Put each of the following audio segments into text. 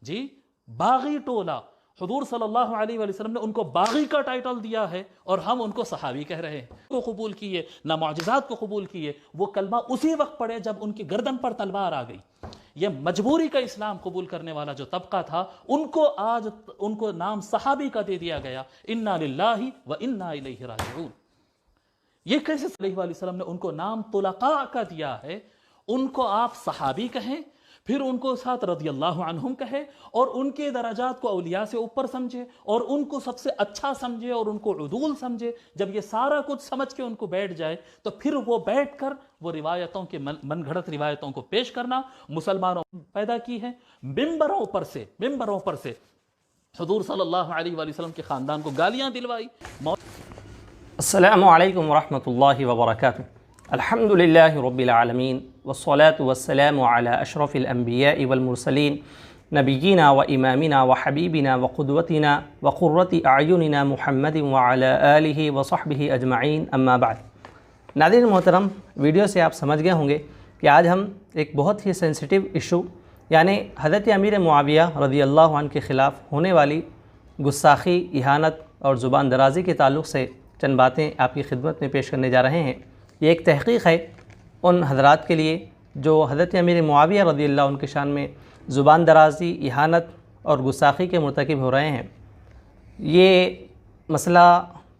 جی باغی ٹولہ، حضور صلی اللہ علیہ وآلہ وسلم نے ان کو باغی کا ٹائٹل دیا ہے اور ہم ان کو صحابی کہہ رہے ہیں۔ کو قبول کیے نہ معجزات کو قبول کیے، وہ کلمہ اسی وقت پڑھے جب ان کی گردن پر تلوار آ گئی۔ یہ مجبوری کا اسلام قبول کرنے والا جو طبقہ تھا، ان کو آج ان کو نام صحابی کا دے دیا گیا، انا للہ و انا الیہ راجعون۔ یہ کیسے صلی اللہ علیہ وسلم نے ان کو نام طلقاء کا دیا ہے، ان کو آپ صحابی کہیں، پھر ان کو ساتھ رضی اللہ عنہم کہے، اور ان کے درجات کو اولیاء سے اوپر سمجھے، اور ان کو سب سے اچھا سمجھے، اور ان کو عدول سمجھے۔ جب یہ سارا کچھ سمجھ کے ان کو بیٹھ جائے تو پھر وہ بیٹھ کر وہ روایتوں کے من گھڑت روایتوں کو پیش کرنا مسلمانوں پیدا کی ہے۔ ممبروں پر سے حضور صلی اللہ علیہ وآلہ وسلم کے خاندان کو گالیاں دلوائی۔ السلام علیکم ورحمۃ اللہ وبرکاتہ۔ الحمد للہ رب العالمین والصلاة والسلام علی اشرف الانبیاء والمرسلین نبینا و امامنا و حبیبنا و قدوتنا و قرۃ اعیننا محمد وعلی آلہ و صحبہ اجمعین، اما بعد۔ ناظرین محترم، ویڈیو سے آپ سمجھ گئے ہوں گے کہ آج ہم ایک بہت ہی سینسٹیو ایشو، یعنی حضرت امیر معاویہ رضی اللہ عنہ کے خلاف ہونے والی گستاخی، اہانت اور زبان درازی کے تعلق سے چند باتیں آپ کی خدمت میں پیش کرنے جا رہے ہیں۔ یہ ایک تحقیق ہے ان حضرات کے لیے جو حضرت امیر معاویہ رضی اللہ عنہ کے شان میں زبان درازی، اہانت اور گستاخی کے مرتکب ہو رہے ہیں۔ یہ مسئلہ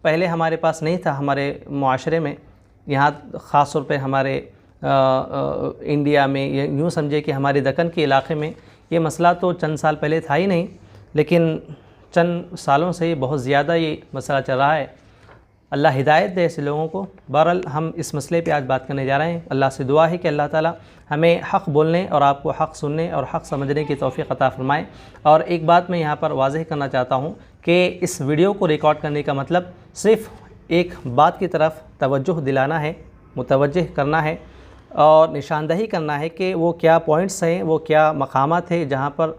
پہلے ہمارے پاس نہیں تھا، ہمارے معاشرے میں، یہاں خاص طور پہ ہمارے انڈیا میں، یوں سمجھے کہ ہمارے دکن کے علاقے میں یہ مسئلہ تو چند سال پہلے تھا ہی نہیں، لیکن چند سالوں سے بہت زیادہ یہ مسئلہ چل رہا ہے۔ اللہ ہدایت دے ایسے لوگوں کو۔ بہرحال ہم اس مسئلے پہ آج بات کرنے جا رہے ہیں۔ اللہ سے دعا ہے کہ اللہ تعالی ہمیں حق بولنے اور آپ کو حق سننے اور حق سمجھنے کی توفیق عطا فرمائے۔ اور ایک بات میں یہاں پر واضح کرنا چاہتا ہوں کہ اس ویڈیو کو ریکارڈ کرنے کا مطلب صرف ایک بات کی طرف توجہ دلانا ہے، متوجہ کرنا ہے اور نشاندہی کرنا ہے کہ وہ کیا پوائنٹس ہیں، وہ کیا مقامات ہیں جہاں پر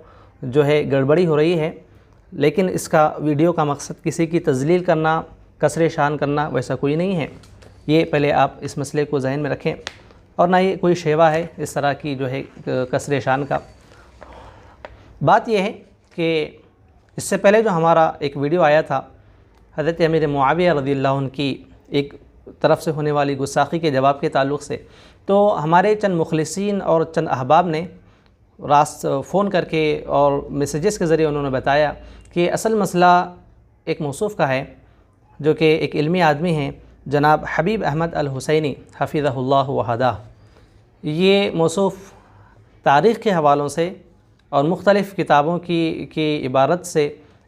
جو ہے گڑبڑی ہو رہی ہے، لیکن اس کا ویڈیو کا مقصد کسی کی تذلیل کرنا، کسر شان کرنا ویسا کوئی نہیں ہے۔ یہ پہلے آپ اس مسئلے کو ذہن میں رکھیں، اور نہ یہ کوئی شیوا ہے اس طرح کی جو ہے کسر شان کا۔ بات یہ ہے کہ اس سے پہلے جو ہمارا ایک ویڈیو آیا تھا حضرت امیر معاویہ رضی اللہ عنہ کی ایک طرف سے ہونے والی گستاخی کے جواب کے تعلق سے، تو ہمارے چند مخلصین اور چند احباب نے فون کر کے اور میسیجز کے ذریعے انہوں نے بتایا کہ اصل مسئلہ ایک موصوف کا ہے جو کہ ایک علمی آدمی ہیں، جناب حبیب احمد الحسینی حفظہ اللہ وحدہ۔ یہ موصوف تاریخ کے حوالوں سے اور مختلف کتابوں کی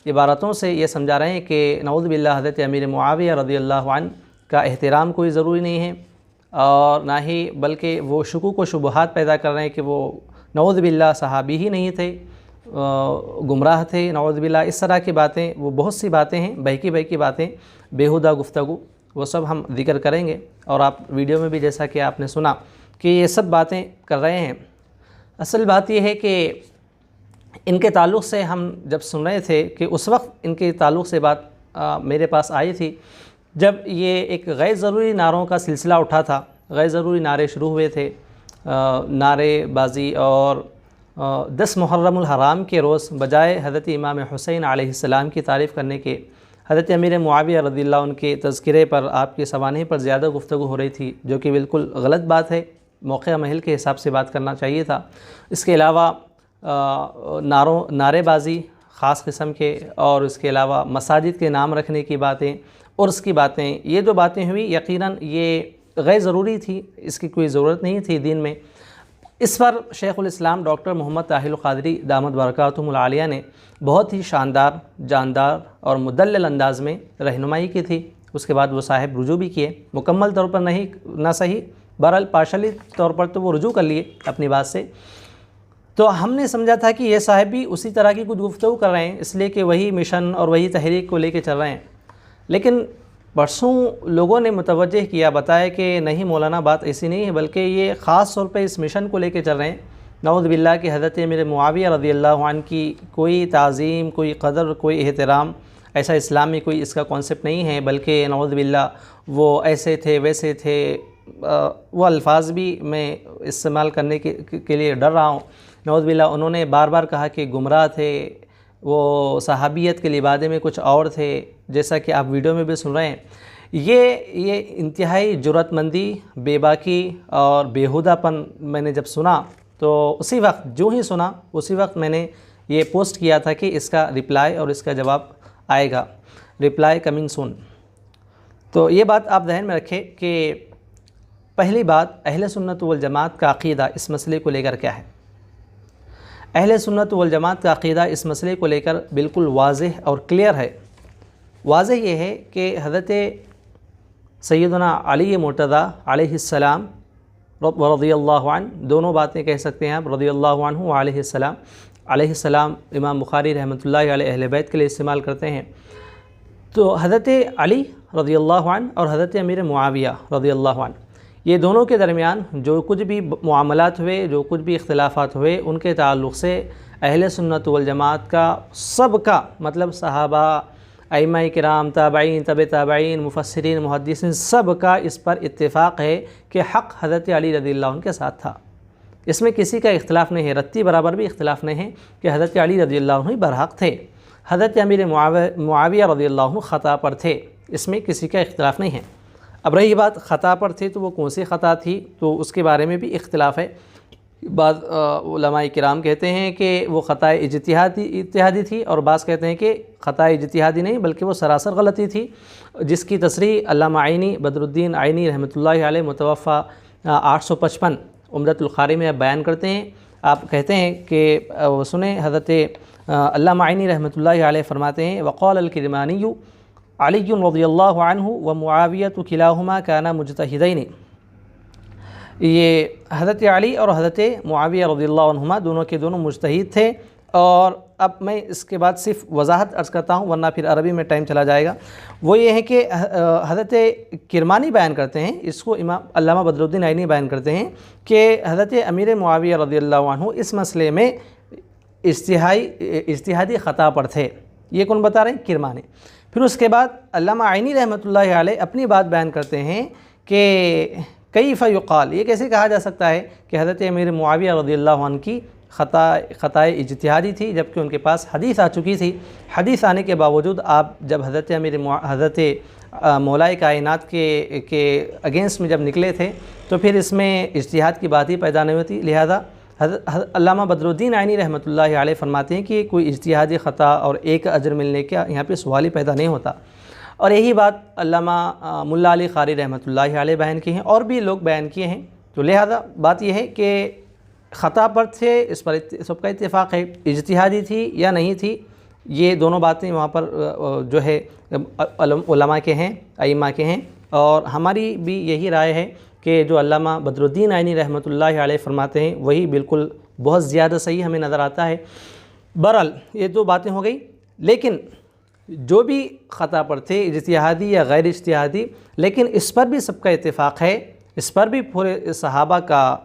عبارتوں سے یہ سمجھا رہے ہیں کہ نعوذ باللہ حضرت امیر معاویہ رضی اللہ عنہ کا احترام کوئی ضروری نہیں ہے، اور نہ ہی بلکہ وہ شکوک و شبہات پیدا کر رہے ہیں کہ وہ نعوذ باللہ صحابی ہی نہیں تھے، گمراہ تھے، نعوذ باللہ۔ اس طرح کی باتیں، وہ بہت سی باتیں ہیں، بہکی باتیں، بیہودہ گفتگو، وہ سب ہم ذکر کریں گے، اور آپ ویڈیو میں بھی جیسا کہ آپ نے سنا کہ یہ سب باتیں کر رہے ہیں۔ اصل بات یہ ہے کہ ان کے تعلق سے ہم جب سن رہے تھے کہ اس وقت ان کے تعلق سے بات میرے پاس آئی تھی جب یہ ایک غیر ضروری نعروں کا سلسلہ اٹھا تھا، غیر ضروری نعرے شروع ہوئے تھے، نعرے بازی، اور 10 محرم الحرام کے روز بجائے حضرت امام حسین علیہ السلام کی تعریف کرنے کے حضرت امیر معاویہ رضی اللہ عنہ کے تذکرے پر، آپ کے سوانح پر زیادہ گفتگو ہو رہی تھی، جو کہ بالکل غلط بات ہے۔ موقع محل کے حساب سے بات کرنا چاہیے تھا۔ اس کے علاوہ نعرے بازی خاص قسم کے، اور اس کے علاوہ مساجد کے نام رکھنے کی باتیں، عرس کی باتیں، یہ جو باتیں ہوئی یقیناً یہ غیر ضروری تھی، اس کی کوئی ضرورت نہیں تھی دین میں۔ اس پر شیخ الاسلام ڈاکٹر محمد طاہر القادری دامت برکاتہم العالیہ نے بہت ہی شاندار، جاندار اور مدلل انداز میں رہنمائی کی تھی۔ اس کے بعد وہ صاحب رجوع بھی کیے، مکمل طور پر نہ صحیح، بہرحال پارشلی طور پر تو وہ رجوع کر لیے اپنی بات سے۔ تو ہم نے سمجھا تھا کہ یہ صاحب بھی اسی طرح کی کچھ گفتگو کر رہے ہیں، اس لیے کہ وہی مشن اور وہی تحریک کو لے کے چل رہے ہیں، لیکن پرسوں لوگوں نے متوجہ کیا، بتایا کہ نہیں مولانا، بات ایسی نہیں ہے، بلکہ یہ خاص طور پہ اس مشن کو لے کے چل رہے ہیں۔ نعوذ باللہ کہ حضرت امیر معاویہ رضی اللہ عنہ کی کوئی تعظیم، کوئی قدر، کوئی احترام، ایسا اسلام میں کوئی اس کا کانسیپٹ نہیں ہے، بلکہ نعوذ باللہ وہ ایسے تھے، ویسے تھے، وہ الفاظ بھی میں استعمال کرنے کے لیے ڈر رہا ہوں، نعوذ باللہ انہوں نے بار بار کہا کہ گمراہ تھے، وہ صحابیت کے لبادے میں کچھ اور تھے، جیسا کہ آپ ویڈیو میں بھی سن رہے ہیں۔ یہ انتہائی جرأت مندی، بے باکی اور بیہودہ پن میں نے جب سنا تو اسی وقت جو ہی سنا اسی وقت میں نے یہ پوسٹ کیا تھا کہ اس کا رپلائی اور اس کا جواب آئے گا، رپلائی کمنگ سون۔ تو یہ بات آپ ذہن میں رکھیں کہ پہلی بات، اہل سنت والجماعت کا عقیدہ اس مسئلے کو لے کر کیا ہے۔ اہل سنت والجماعت کا عقیدہ اس مسئلے کو لے کر بالکل واضح اور کلیئر ہے۔ واضح یہ ہے کہ حضرت سیدنا علی مرتضیٰ علیہ السلام رضی اللہ عنہ، دونوں باتیں کہہ سکتے ہیں آپ، رضی اللہ عنہ و علیہ السلام۔ علیہ السلام امام بخاری رحمۃ اللہ علیہ اہل بیت کے لیے استعمال کرتے ہیں۔ تو حضرت علی رضی اللہ عنہ اور حضرت امیر معاویہ رضی اللہ عنہ، یہ دونوں کے درمیان جو کچھ بھی معاملات ہوئے، جو کچھ بھی اختلافات ہوئے، ان کے تعلق سے اہل سنت والجماعت کا سب کا مطلب صحابہ، ائمہ کرام، تابعین، تبع تابعین، مفسرین، محدثین، سب کا اس پر اتفاق ہے کہ حق حضرت علی رضی اللہ عنہ کے ساتھ تھا۔ اس میں کسی کا اختلاف نہیں ہے، رتی برابر بھی اختلاف نہیں ہے کہ حضرت علی رضی اللہ عنہ ہی برحق تھے، حضرت امیر معاویہ رضی اللہ عنہ خطا پر تھے، اس میں کسی کا اختلاف نہیں ہے۔ اب رہی بات خطا پر تھے تو وہ کون سی خطا تھی، تو اس کے بارے میں بھی اختلاف ہے۔ بعض علماء کرام کہتے ہیں کہ وہ خطا اجتہادی تھی، اور بعض کہتے ہیں کہ خطا اجتہادی نہیں بلکہ وہ سراسر غلطی تھی، جس کی تصریح علامہ عینی، بدر الدین عینی رحمۃ اللہ علیہ متوفہ 855 عمدۃ القاری میں بیان کرتے ہیں۔ آپ کہتے ہیں کہ سنیں، حضرت علامہ عینی رحمۃ اللہ علیہ فرماتے ہیں، وقال الکرمانی علی رضی اللہ عنہ و معاویۃ کلاہما کانا مجتہدین۔ یہ حضرت علی اور حضرت معاویہ رضی اللہ عنہما دونوں کے دونوں مجتہد تھے۔ اور اب میں اس کے بعد صرف وضاحت عرض کرتا ہوں ورنہ پھر عربی میں ٹائم چلا جائے گا۔ وہ یہ ہے کہ حضرت کرمانی بیان کرتے ہیں، اس کو امام علامہ بدر الدین عینی بیان کرتے ہیں کہ حضرت امیر معاویہ رضی اللہ عنہ اس مسئلے میں اجتہادی خطا پر تھے۔ یہ کون بتا رہے ہیں؟ کرمانی۔ پھر اس کے بعد علامہ عینی رحمۃ اللہ علیہ اپنی بات بیان کرتے ہیں کہ کیف یقال، یہ کیسے کہا جا سکتا ہے کہ حضرت امیر معاویہ رضی اللہ عنہ کی خطا اجتہادی تھی جبکہ ان کے پاس حدیث آ چکی تھی۔ حدیث آنے کے باوجود آپ جب حضرت مولائے کائنات کے اگینسٹ میں جب نکلے تھے تو پھر اس میں اجتہاد کی بات ہی پیدا نہیں ہوتی۔ لہذا علامہ بدر الدین عینی رحمۃ اللہ علیہ فرماتے ہیں کہ کوئی اجتہادی خطا اور ایک اجر ملنے کا یہاں پہ سوال ہی پیدا نہیں ہوتا۔ اور یہی بات علامہ ملا علی قاری رحمۃ اللہ علیہ بیان کی ہیں، اور بھی لوگ بیان کیے ہیں۔ تو لہذا بات یہ ہے کہ خطا پر تھے، اس پر سب کا اتفاق ہے، اجتہادی تھی یا نہیں تھی، یہ دونوں باتیں وہاں پر جو ہے علماء کے ہیں، ائمہ کے ہیں، اور ہماری بھی یہی رائے ہے کہ جو علامہ بدر الدین عینی رحمۃ اللہ علیہ فرماتے ہیں وہی بالکل بہت زیادہ صحیح ہمیں نظر آتا ہے۔ بہرحال یہ دو باتیں ہو گئی، لیکن جو بھی خطا پر تھے، اجتہادی یا غیر اجتہادی، لیکن اس پر بھی سب کا اتفاق ہے، اس پر بھی پورے صحابہ کا،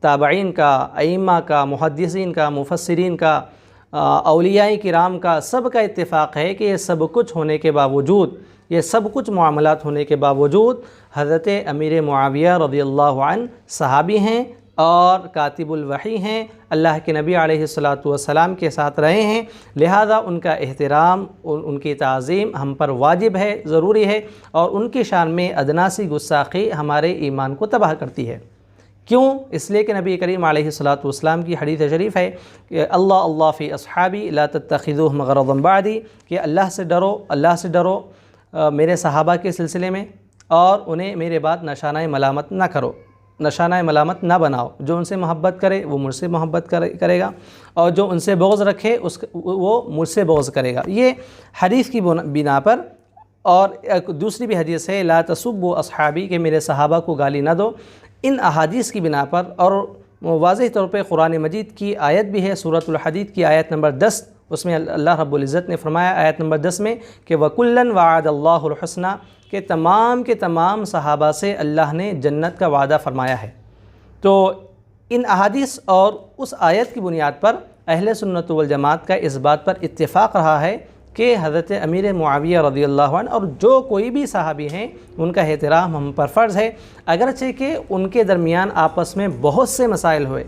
تابعین کا، ائمہ کا، محدثین کا، مفسرین کا، اولیاء کرام کا، سب کا اتفاق ہے کہ یہ سب کچھ ہونے کے باوجود، یہ سب کچھ معاملات ہونے کے باوجود حضرت امیر معاویہ رضی اللہ عنہ صحابی ہیں اور کاتب الوحی ہیں، اللہ کے نبی علیہ الصلاۃ والسلام کے ساتھ رہے ہیں، لہذا ان کا احترام، ان کی تعظیم ہم پر واجب ہے، ضروری ہے، اور ان کی شان میں ادنا سی گستاخی ہمارے ایمان کو تباہ کرتی ہے۔ کیوں؟ اس لیے کہ نبی کریم علیہ الصلاۃ والسلام کی حدیث شریف ہے کہ اللہ فی اصحابی لا تتخذوہم غرضا بعدی، کہ اللہ سے ڈرو میرے صحابہ کے سلسلے میں، اور انہیں میرے بعد نشانہ ملامت نہ کرو، نشانہ ملامت نہ بناؤ۔ جو ان سے محبت کرے وہ مجھ سے محبت کرے گا، اور جو ان سے بغض رکھے وہ مجھ سے بغض کرے گا۔ یہ حدیث کی بنا پر، اور ایک دوسری بھی حدیث ہے لا تسبوا اصحابی، کہ میرے صحابہ کو گالی نہ دو۔ ان احادیث کی بنا پر، اور واضح طور پہ قرآن مجید کی آیت بھی ہے، سورۃ الحدید کی آیت نمبر 10، اس میں اللہ رب العزت نے فرمایا آیت نمبر 10 میں کہ وَكُلًّا وَعَدَ اللَّهُ الْحُسْنَى، کہ تمام کے تمام صحابہ سے اللہ نے جنت کا وعدہ فرمایا ہے۔ تو ان احادیث اور اس آیت کی بنیاد پر اہل سنت والجماعت کا اس بات پر اتفاق رہا ہے کہ حضرت امیر معاویہ رضی اللہ عنہ اور جو کوئی بھی صحابی ہیں ان کا احترام ہم پر فرض ہے، اگرچہ کہ ان کے درمیان آپس میں بہت سے مسائل ہوئے،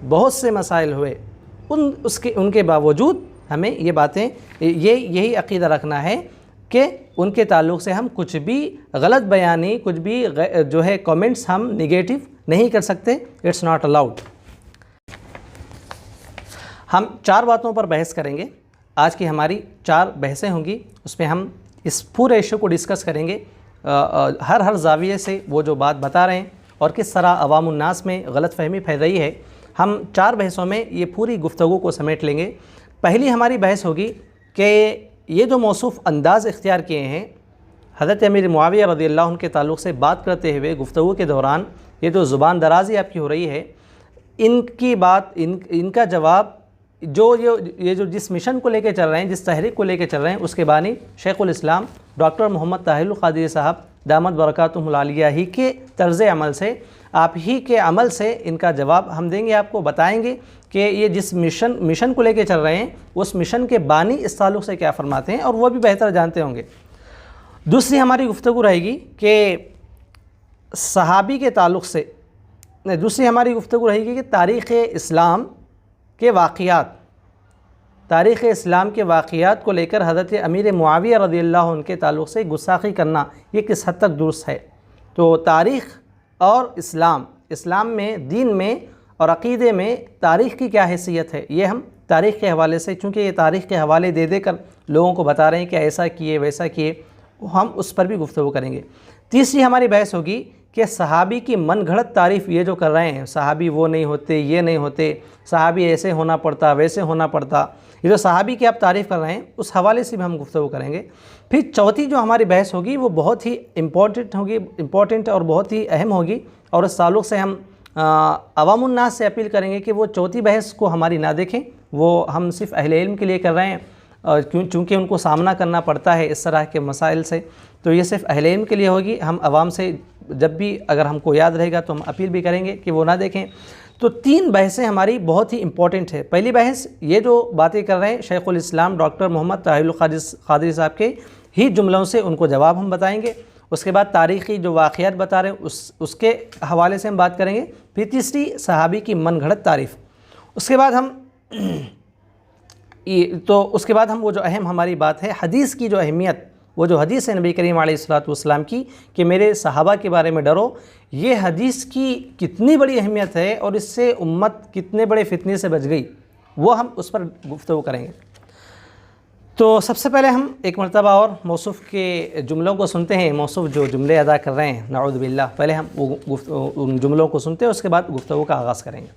بہت سے مسائل ہوئے، ان کے باوجود ہمیں یہ باتیں یہی عقیدہ رکھنا ہے کہ ان کے تعلق سے ہم کچھ بھی غلط بیانی، کچھ بھی جو ہے کامنٹس ہم نگیٹو نہیں کر سکتے. It's not allowed. ہم 4 باتوں پر بحث کریں گے. آج کی ہماری 4 بحثیں ہوں گی، اس میں ہم اس پورے ایشو کو ڈسکس کریں گے، ہر زاویے سے وہ جو بات بتا رہے ہیں اور کس طرح عوام الناس میں غلط فہمی پھیل رہی ہے. ہم 4 بحثوں میں یہ پوری گفتگو کو سمیٹ لیں گے. پہلی ہماری بحث ہوگی کہ یہ جو موصوف انداز اختیار کیے ہیں حضرت امیر معاویہ رضی اللہ عنہ کے تعلق سے بات کرتے ہوئے گفتگو کے دوران، یہ جو زبان درازی آپ کی ہو رہی ہے، ان کی بات، ان کا جواب یہ جو جس مشن کو لے کے چل رہے ہیں، جس تحریک کو لے کے چل رہے ہیں، اس کے بانی شیخ الاسلام ڈاکٹر محمد طاہر القادری صاحب دامت برکاتہم العالیہ ہی کے طرز عمل سے، آپ ہی کے عمل سے ان کا جواب ہم دیں گے، آپ کو بتائیں گے کہ یہ جس مشن کو لے کے چل رہے ہیں اس مشن کے بانی اس تعلق سے کیا فرماتے ہیں، اور وہ بھی بہتر جانتے ہوں گے. دوسری ہماری گفتگو رہے گی کہ صحابی کے تعلق سے، دوسری ہماری گفتگو رہے گی کہ تاریخ اسلام کے واقعات کو لے کر حضرت امیر معاویہ رضی اللہ عنہ کے تعلق سے گستاخی کرنا یہ کس حد تک درست ہے. تو تاریخ اور اسلام میں، دین میں اور عقیدے میں تاریخ کی کیا حیثیت ہے، یہ ہم تاریخ کے حوالے سے، چونکہ یہ تاریخ کے حوالے دے کر لوگوں کو بتا رہے ہیں کہ ایسا کیے ویسا کیے، ہم اس پر بھی گفتگو کریں گے. تیسری ہماری بحث ہوگی کہ صحابی کی من گھڑت تعریف یہ جو کر رہے ہیں، صحابی وہ نہیں ہوتے، یہ نہیں ہوتے، صحابی ایسے ہونا پڑتا، ویسے ہونا پڑتا، یہ جو صحابی کی آپ تعریف کر رہے ہیں اس حوالے سے بھی ہم گفتگو کریں گے. پھر چوتھی جو ہماری بحث ہوگی وہ بہت ہی امپورٹنٹ اور بہت ہی اہم ہوگی، اور اس تعلق سے ہم عوام الناس سے اپیل کریں گے کہ وہ چوتھی بحث کو ہماری نہ دیکھیں، وہ ہم صرف اہل علم کے لیے کر رہے ہیں، چونکہ ان کو سامنا کرنا پڑتا ہے اس طرح کے مسائل سے، تو یہ صرف اہل علم کے لیے ہوگی. ہم عوام سے جب بھی اگر ہم کو یاد رہے گا تو ہم اپیل بھی کریں گے کہ وہ نہ دیکھیں. تو 3 بحثیں ہماری بہت ہی امپورٹنٹ ہے. پہلی بحث یہ جو باتیں کر رہے ہیں شیخ الاسلام ڈاکٹر محمد طاہر القادری صاحب کے ہی جملوں سے ان کو جواب ہم بتائیں گے. اس کے بعد تاریخی جو واقعات بتا رہے ہیں اس کے حوالے سے ہم بات کریں گے. پھر تیسری صحابی کی من گھڑت تعریف. اس کے بعد ہم وہ جو اہم ہماری بات ہے حدیث کی جو اہمیت، وہ جو حدیث ہے نبی کریم علیہ الصلوۃ والسلام کی کہ میرے صحابہ کے بارے میں ڈرو، یہ حدیث کی کتنی بڑی اہمیت ہے اور اس سے امت کتنے بڑے فتنے سے بچ گئی، وہ ہم اس پر گفتگو کریں گے. تو سب سے پہلے ہم ایک مرتبہ اور موصوف کے جملوں کو سنتے ہیں. موصوف جو جملے ادا کر رہے ہیں نعوذ باللہ، پہلے ہم ان جملوں کو سنتے ہیں، اس کے بعد گفتگو کا آغاز کریں گے.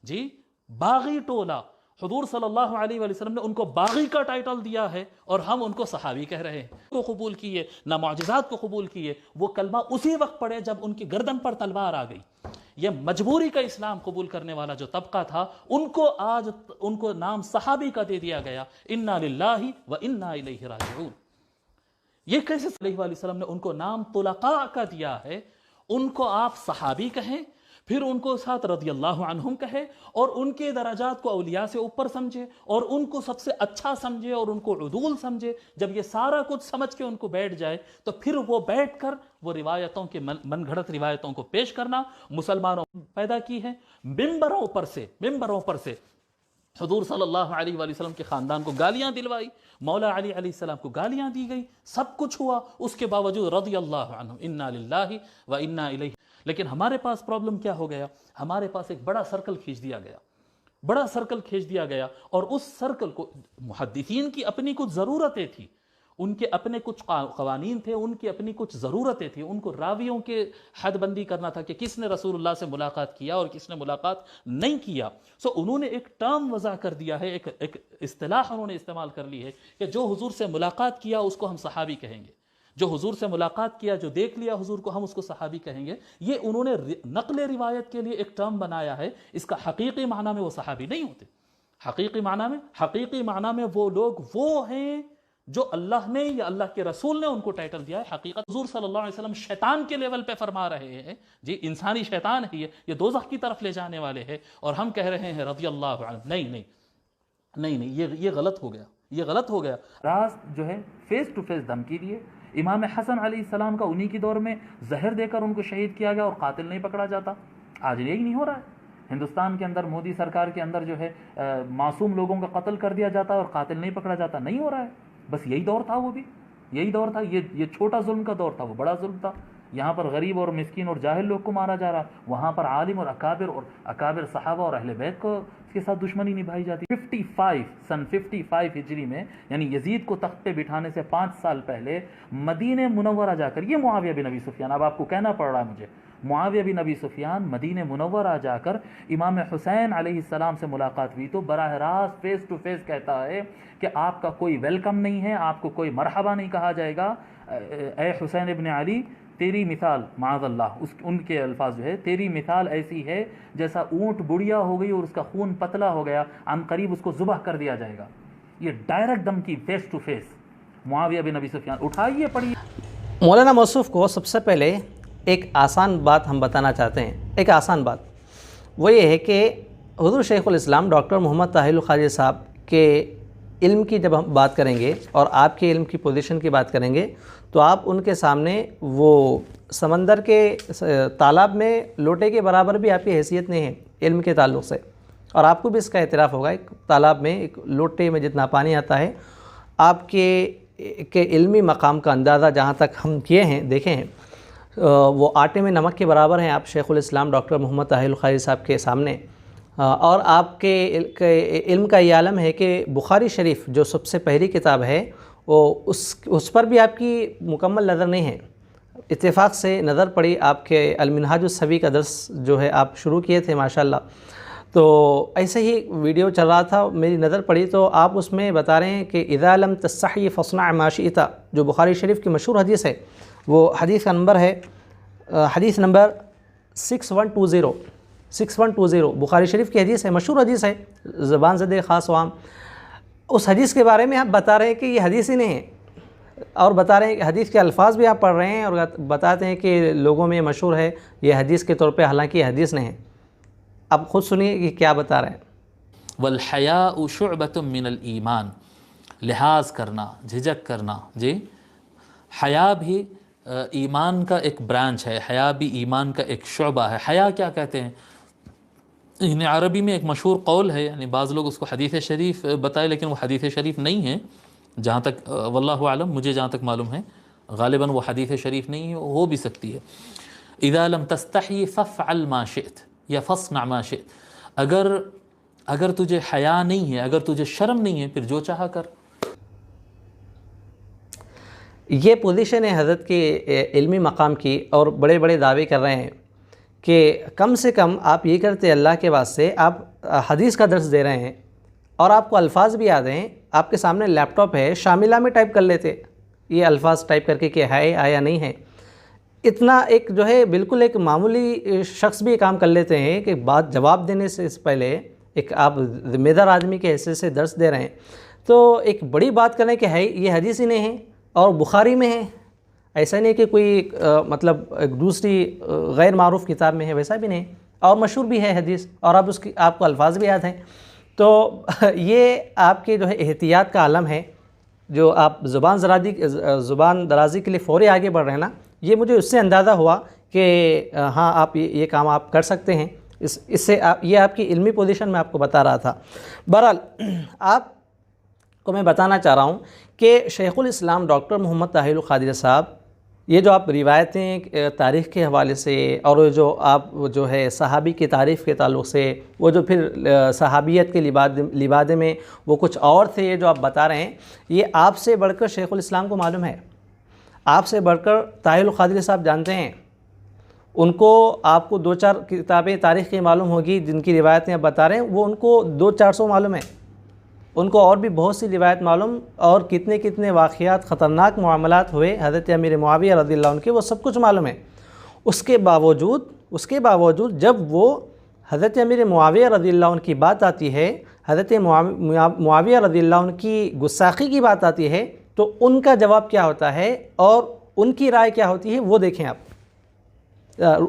جی، باغی ٹولہ، حضور صلی اللہ علیہ وآلہ وسلم نے ان کو باغی کا ٹائٹل دیا ہے اور ہم ان کو صحابی کہہ رہے ہیں. کو قبول کیے، نہ معجزات کو قبول کیے. وہ کلمہ اسی وقت پڑھے جب ان کی گردن پر تلوار آ گئی. یہ مجبوری کا اسلام قبول کرنے والا جو طبقہ تھا، ان کو نام صحابی کا دے دیا گیا. انا للہ و انا الیہ راجعون. یہ کیسے صلی اللہ علیہ وسلم نے ان کو نام طلقاء کا دیا ہے، ان کو آپ صحابی کہیں، پھر ان کو ساتھ رضی اللہ عنہم کہے، اور ان کے درجات کو اولیاء سے اوپر سمجھے اور ان کو سب سے اچھا سمجھے اور ان کو عدول سمجھے. جب یہ سارا کچھ سمجھ کے ان کو بیٹھ جائے تو پھر وہ بیٹھ کر وہ روایتوں کے من گھڑت روایتوں کو پیش کرنا مسلمانوں پیدا کی ہے. ممبروں پر سے حضور صلی اللہ علیہ وآلہ وسلم کے خاندان کو گالیاں دلوائی، مولا علی علیہ السلام کو گالیاں دی گئی، سب کچھ ہوا، اس کے باوجود رضی اللہ عنہ، انا للہ و انا الیہ. لیکن ہمارے پاس پرابلم کیا ہو گیا؟ ہمارے پاس ایک بڑا سرکل کھینچ دیا گیا اور اس سرکل کو محدثین کی اپنی کچھ ضرورتیں تھیں، ان کے اپنے کچھ قوانین تھے، ان کی اپنی کچھ ضرورتیں تھیں. ان کو راویوں کے حد بندی کرنا تھا کہ کس نے رسول اللہ سے ملاقات کیا اور کس نے ملاقات نہیں کیا. انہوں نے ایک ٹرم وضع کر دیا ہے، ایک اصطلاح انہوں نے استعمال کر لی ہے کہ جو حضور سے ملاقات کیا اس کو ہم صحابی کہیں گے، جو حضور سے ملاقات کیا، جو دیکھ لیا حضور کو، ہم اس کو صحابی کہیں گے. یہ انہوں نے نقل روایت کے لیے ایک ٹرم بنایا ہے. اس کا حقیقی معنی میں وہ صحابی نہیں ہوتے. حقیقی معنی میں وہ لوگ وہ ہیں جو اللہ نے یا اللہ کے رسول نے ان کو ٹائٹل دیا ہے. حقیقت حضور صلی اللہ علیہ وسلم شیطان کے لیول پہ فرما رہے ہیں، جی انسانی شیطان ہے، یہ دوزخ کی طرف لے جانے والے ہیں، اور ہم کہہ رہے ہیں رضی اللہ عنہ. نہیں، یہ غلط ہو گیا. راز جو ہے فیس ٹو فیس دھمکی دیے. امام حسن علیہ السلام کا انہی کی دور میں زہر دے کر ان کو شہید کیا گیا اور قاتل نہیں پکڑا جاتا. آج یہی نہیں ہو رہا ہے. ہندوستان کے اندر مودی سرکار کے اندر جو ہے معصوم لوگوں کا قتل کر دیا جاتا ہے اور قاتل نہیں پکڑا جاتا. نہیں ہو رہا ہے. بس یہی دور تھا, وہ بھی یہی دور تھا. یہ چھوٹا ظلم کا دور تھا, وہ بڑا ظلم تھا. یہاں پر غریب اور مسکین اور جاہل لوگ کو مارا جا رہا, وہاں پر عالم اور اکابر صحابہ اور اہل بیت کو کے ساتھ دشمنی نبھائی جاتی. سن 55 ہجری میں, یعنی یزید کو تخت پہ بٹھانے سے 5 سال پہلے مدینہ منورہ جا کر, یہ معاویہ بن ابی سفیان, اب آپ کو کہنا پڑ رہا ہے مجھے, معاویہ بن ابی سفیان مدینہ منورہ جا کر امام حسین علیہ السلام سے ملاقات ہوئی تو براہ راست فیس ٹو فیس کہتا ہے کہ آپ کا کوئی ویلکم نہیں ہے, آپ کو کوئی مرحبا نہیں کہا جائے گا. اے حسین ابن علی, تیری مثال, معاذ اللہ, ان کے الفاظ جو ہے, تیری مثال ایسی ہے جیسا اونٹ بڑھیا ہو گئی اور اس کا خون پتلا ہو گیا, عن قریب اس کو ذبح کر دیا جائے گا. یہ ڈائریکٹ دم کی فیس ٹو فیس معاویہ بن ابی سفیان. اٹھائیے پڑھیے. مولانا موصوف کو سب سے پہلے ایک آسان بات ہم بتانا چاہتے ہیں. ایک آسان بات وہ یہ ہے کہ حضور شیخ الاسلام ڈاکٹر محمد طاہر القادری صاحب کے علم کی جب ہم بات کریں گے اور آپ کے علم کی پوزیشن کی بات کریں گے تو آپ ان کے سامنے وہ سمندر کے تالاب میں لوٹے کے برابر بھی آپ کی حیثیت نہیں ہے علم کے تعلق سے. اور آپ کو بھی اس کا اعتراف ہوگا, ایک تالاب میں ایک لوٹے میں جتنا پانی آتا ہے, آپ کے علمی مقام کا اندازہ جہاں تک ہم کیے ہیں, دیکھے ہیں, وہ آٹے میں نمک کے برابر ہیں آپ شیخ الاسلام ڈاکٹر محمد طاہر القادری صاحب کے سامنے. اور آپ کے علم کا یہ عالم ہے کہ بخاری شریف جو سب سے پہلی کتاب ہے وہ اس پر بھی آپ کی مکمل نظر نہیں ہے. اتفاق سے نظر پڑی, آپ کے المنہاج السوی کا درس جو ہے آپ شروع کیے تھے ماشاءاللہ, تو ایسے ہی ویڈیو چل رہا تھا, میری نظر پڑی تو آپ اس میں بتا رہے ہیں کہ اذا لم تستحی فاصنع ما شئت, جو بخاری شریف کی مشہور حدیث ہے. وہ حدیث کا نمبر ہے حدیث نمبر 6120 بخاری شریف کی حدیث ہے, مشہور حدیث ہے, زبان زد خاص و عام. اس حدیث کے بارے میں آپ بتا رہے ہیں کہ یہ حدیث ہی نہیں ہے, اور بتا رہے ہیں کہ حدیث کے الفاظ بھی آپ پڑھ رہے ہیں اور بتاتے ہیں کہ لوگوں میں مشہور ہے یہ حدیث کے طور پہ, حالانکہ یہ حدیث نہیں ہے. اب خود سنیے کہ کیا بتا رہے ہیں. والحیاء شعبۃ من الایمان, لحاظ کرنا, جھجک کرنا. جی, حیا بھی ایمان کا ایک برانچ ہے, حیا بھی ایمان کا ایک شعبہ ہے. حیا کیا کہتے ہیں؟ یعنی عربی میں ایک مشہور قول ہے, یعنی بعض لوگ اس کو حدیث شریف بتائے لیکن وہ حدیث شریف نہیں ہے, جہاں تک واللہ اعلم مجھے جہاں تک معلوم ہے غالباً وہ حدیث شریف نہیں ہے, ہو بھی سکتی ہے. اذا لم تستحی فافعل ما شئت یا فاصنع ما شئت, اگر تجھے حیا نہیں ہے, اگر تجھے شرم نہیں ہے, پھر جو چاہا کر. یہ پوزیشن ہے حضرت کے علمی مقام کی, اور بڑے بڑے دعوے کر رہے ہیں کہ کم سے کم آپ یہ کرتے اللہ کے واسطے, آپ حدیث کا درس دے رہے ہیں اور آپ کو الفاظ بھی یاد ہیں, آپ کے سامنے لیپ ٹاپ ہے, شاملہ میں ٹائپ کر لیتے یہ الفاظ ٹائپ کر کے کہ ہے آیا نہیں ہے. اتنا ایک جو ہے بالکل ایک معمولی شخص بھی کام کر لیتے ہیں کہ بات جواب دینے سے پہلے ایک آپ ذمہ دار آدمی کے حیثیت سے درس دے رہے ہیں تو ایک بڑی بات کریں کہ ہے یہ حدیث ہی نہیں ہے اور بخاری میں ہے. ایسا نہیں کہ کوئی مطلب ایک دوسری غیر معروف کتاب میں ہے, ویسا بھی نہیں, اور مشہور بھی ہے حدیث, اور آپ کو الفاظ بھی یاد ہیں. تو یہ آپ کے جو ہے احتیاط کا عالم ہے, جو آپ زبان درازی کے لیے فوری آگے بڑھ رہے ہیں نا, یہ مجھے اس سے اندازہ ہوا کہ ہاں آپ یہ کام آپ کر سکتے ہیں. اس سے یہ آپ کی علمی پوزیشن میں آپ کو بتا رہا تھا. بہرحال آپ کو میں بتانا چاہ رہا ہوں کہ شیخ الاسلام ڈاکٹر محمد طاہر القادری صاحب, یہ جو آپ روایتیں تاریخ کے حوالے سے, اور جو آپ جو ہے صحابی کی تعریف کے تعلق سے, وہ جو پھر صحابیت کے لبادے میں وہ کچھ اور تھے یہ جو آپ بتا رہے ہیں, یہ آپ سے بڑھ کر شیخ الاسلام کو معلوم ہے, آپ سے بڑھ کر طاہر القادری صاحب جانتے ہیں. ان کو آپ کو 2-4 کتابیں تاریخ کی معلوم ہوگی جن کی روایتیں آپ بتا رہے ہیں, وہ ان کو 200-400 معلوم ہے. ان کو اور بھی بہت سی روایت معلوم, اور کتنے واقعات خطرناک معاملات ہوئے حضرت امیر معاویہ رضی اللہ عنہ کے, وہ سب کچھ معلوم ہے. اس کے باوجود جب وہ حضرت امیر معاویہ رضی اللہ عنہ کی بات آتی ہے, حضرت معاویہ رضی اللہ عنہ کی گستاخی کی بات آتی ہے, تو ان کا جواب کیا ہوتا ہے اور ان کی رائے کیا ہوتی ہے وہ دیکھیں. آپ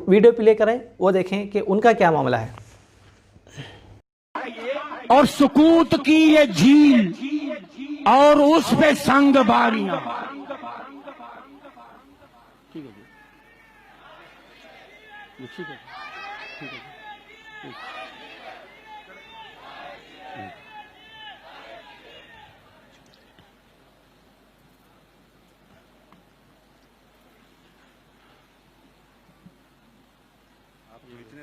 ویڈیو پلے کریں, وہ دیکھیں کہ ان کا کیا معاملہ ہے. اور سکوت کی یہ جھیل اور اس پہ سنگ باریاں, ٹھیک ہے جی, ٹھیک ہے.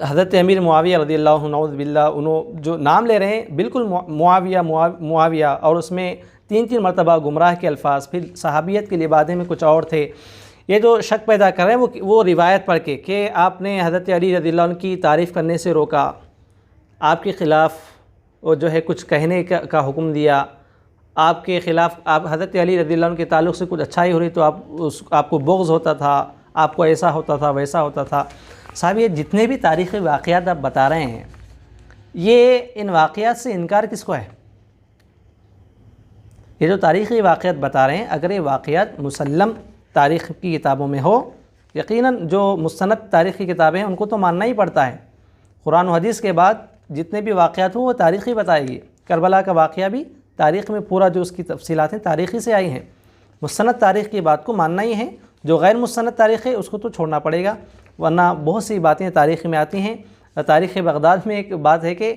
حضرت امیر معاویہ رضی اللہ عنہ نعوذ باللہ انہوں جو نام لے رہے ہیں بالکل معاویہ اور اس میں 3 مرتبہ گمراہ کے الفاظ، پھر صحابیت کے لبادے میں کچھ اور تھے. یہ جو شک پیدا کر رہے ہیں وہ روایت پڑھ کے کہ آپ نے حضرت علی رضی اللہ عنہ کی تعریف کرنے سے روکا، آپ کے خلاف وہ جو ہے کچھ کہنے کا حکم دیا، آپ کے خلاف آپ حضرت علی رضی اللہ عنہ کے تعلق سے کچھ اچھائی ہو رہی تو آپ کو بغض ہوتا تھا، آپ کو ایسا ہوتا تھا ویسا ہوتا تھا. صاحب یہ جتنے بھی تاریخی واقعات آپ بتا رہے ہیں، یہ ان واقعات سے انکار کس کو ہے؟ یہ جو تاریخی واقعات بتا رہے ہیں، اگر یہ واقعات مسلم تاریخ کی کتابوں میں ہو، یقیناً جو مستند تاریخی کتابیں ہیں ان کو تو ماننا ہی پڑتا ہے. قرآن و حدیث کے بعد جتنے بھی واقعات ہوں وہ تاریخی بتائے گی. کربلا کا واقعہ بھی تاریخ میں پورا جو اس کی تفصیلات ہیں تاریخی سے آئی ہیں. مستند تاریخ کی بات کو ماننا ہی ہے، جو غیر مستند تاریخ ہے اس کو تو چھوڑنا پڑے گا، ورنہ بہت سی باتیں تاریخ میں آتی ہیں. تاریخ بغداد میں ایک بات ہے کہ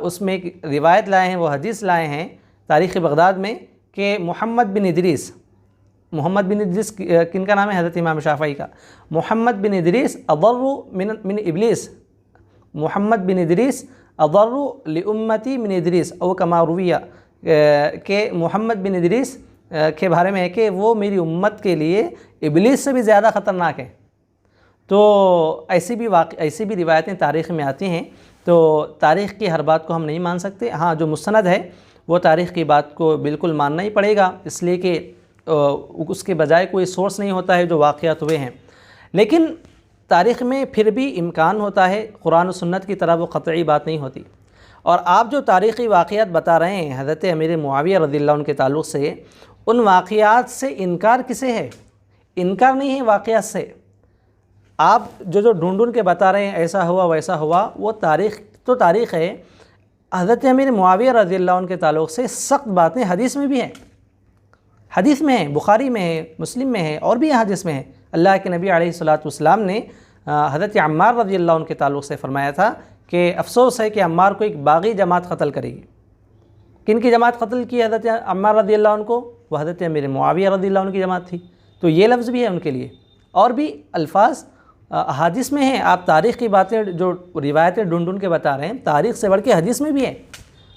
اس میں ایک روایت لائے ہیں، وہ حدیث لائے ہیں تاریخ بغداد میں کہ محمد بن ادریس کن کا نام ہے؟ حضرت امام شافعی کا. محمد بن ادریس اضر من ابلیس، محمد بن ادریس اضر لامتی من ادریس او کما رویہ، کہ محمد بن ادریس کے بارے میں ہے کہ وہ میری امت کے لیے ابلیس سے بھی زیادہ خطرناک ہے. تو ایسی بھی روایتیں تاریخ میں آتی ہیں. تو تاریخ کی ہر بات کو ہم نہیں مان سکتے. ہاں جو مستند ہے وہ تاریخ کی بات کو بالکل ماننا ہی پڑے گا، اس لیے کہ اس کے بجائے کوئی سورس نہیں ہوتا ہے جو واقعات ہوئے ہیں. لیکن تاریخ میں پھر بھی امکان ہوتا ہے، قرآن و سنت کی طرح وہ قطعی بات نہیں ہوتی. اور آپ جو تاریخی واقعات بتا رہے ہیں حضرت امیر معاویہ رضی اللہ عنہ کے تعلق سے، ان واقعات سے انکار کسے ہے؟ انکار نہیں ہے واقعات سے. آپ جو ڈھونڈ کے بتا رہے ہیں ایسا ہوا ویسا ہوا، وہ تاریخ تو تاریخ ہے. حضرت امیر معاویہ رضی اللہ عنہ کے تعلق سے سخت باتیں حدیث میں بھی ہیں، حدیث میں ہیں، بخاری میں ہے، مسلم میں ہے، اور بھی حدیث میں ہے. اللہ کے نبی علیہ الصلوۃ والسلام نے حضرت عمار رضی اللہ عنہ کے تعلق سے فرمایا تھا کہ افسوس ہے کہ عمار کو ایک باغی جماعت قتل کرے گی. کن کی جماعت قتل کی حضرت عمار رضی اللہ عنہ کو؟ وہ حضرت امیر معاویہ رضی اللہ عنہ کی جماعت تھی. تو یہ لفظ بھی ہے ان کے لیے، اور بھی الفاظ حدیث میں ہیں. آپ تاریخ کی باتیں جو روایتیں ڈھونڈ کے بتا رہے ہیں، تاریخ سے بڑھ کے حدیث میں بھی ہیں.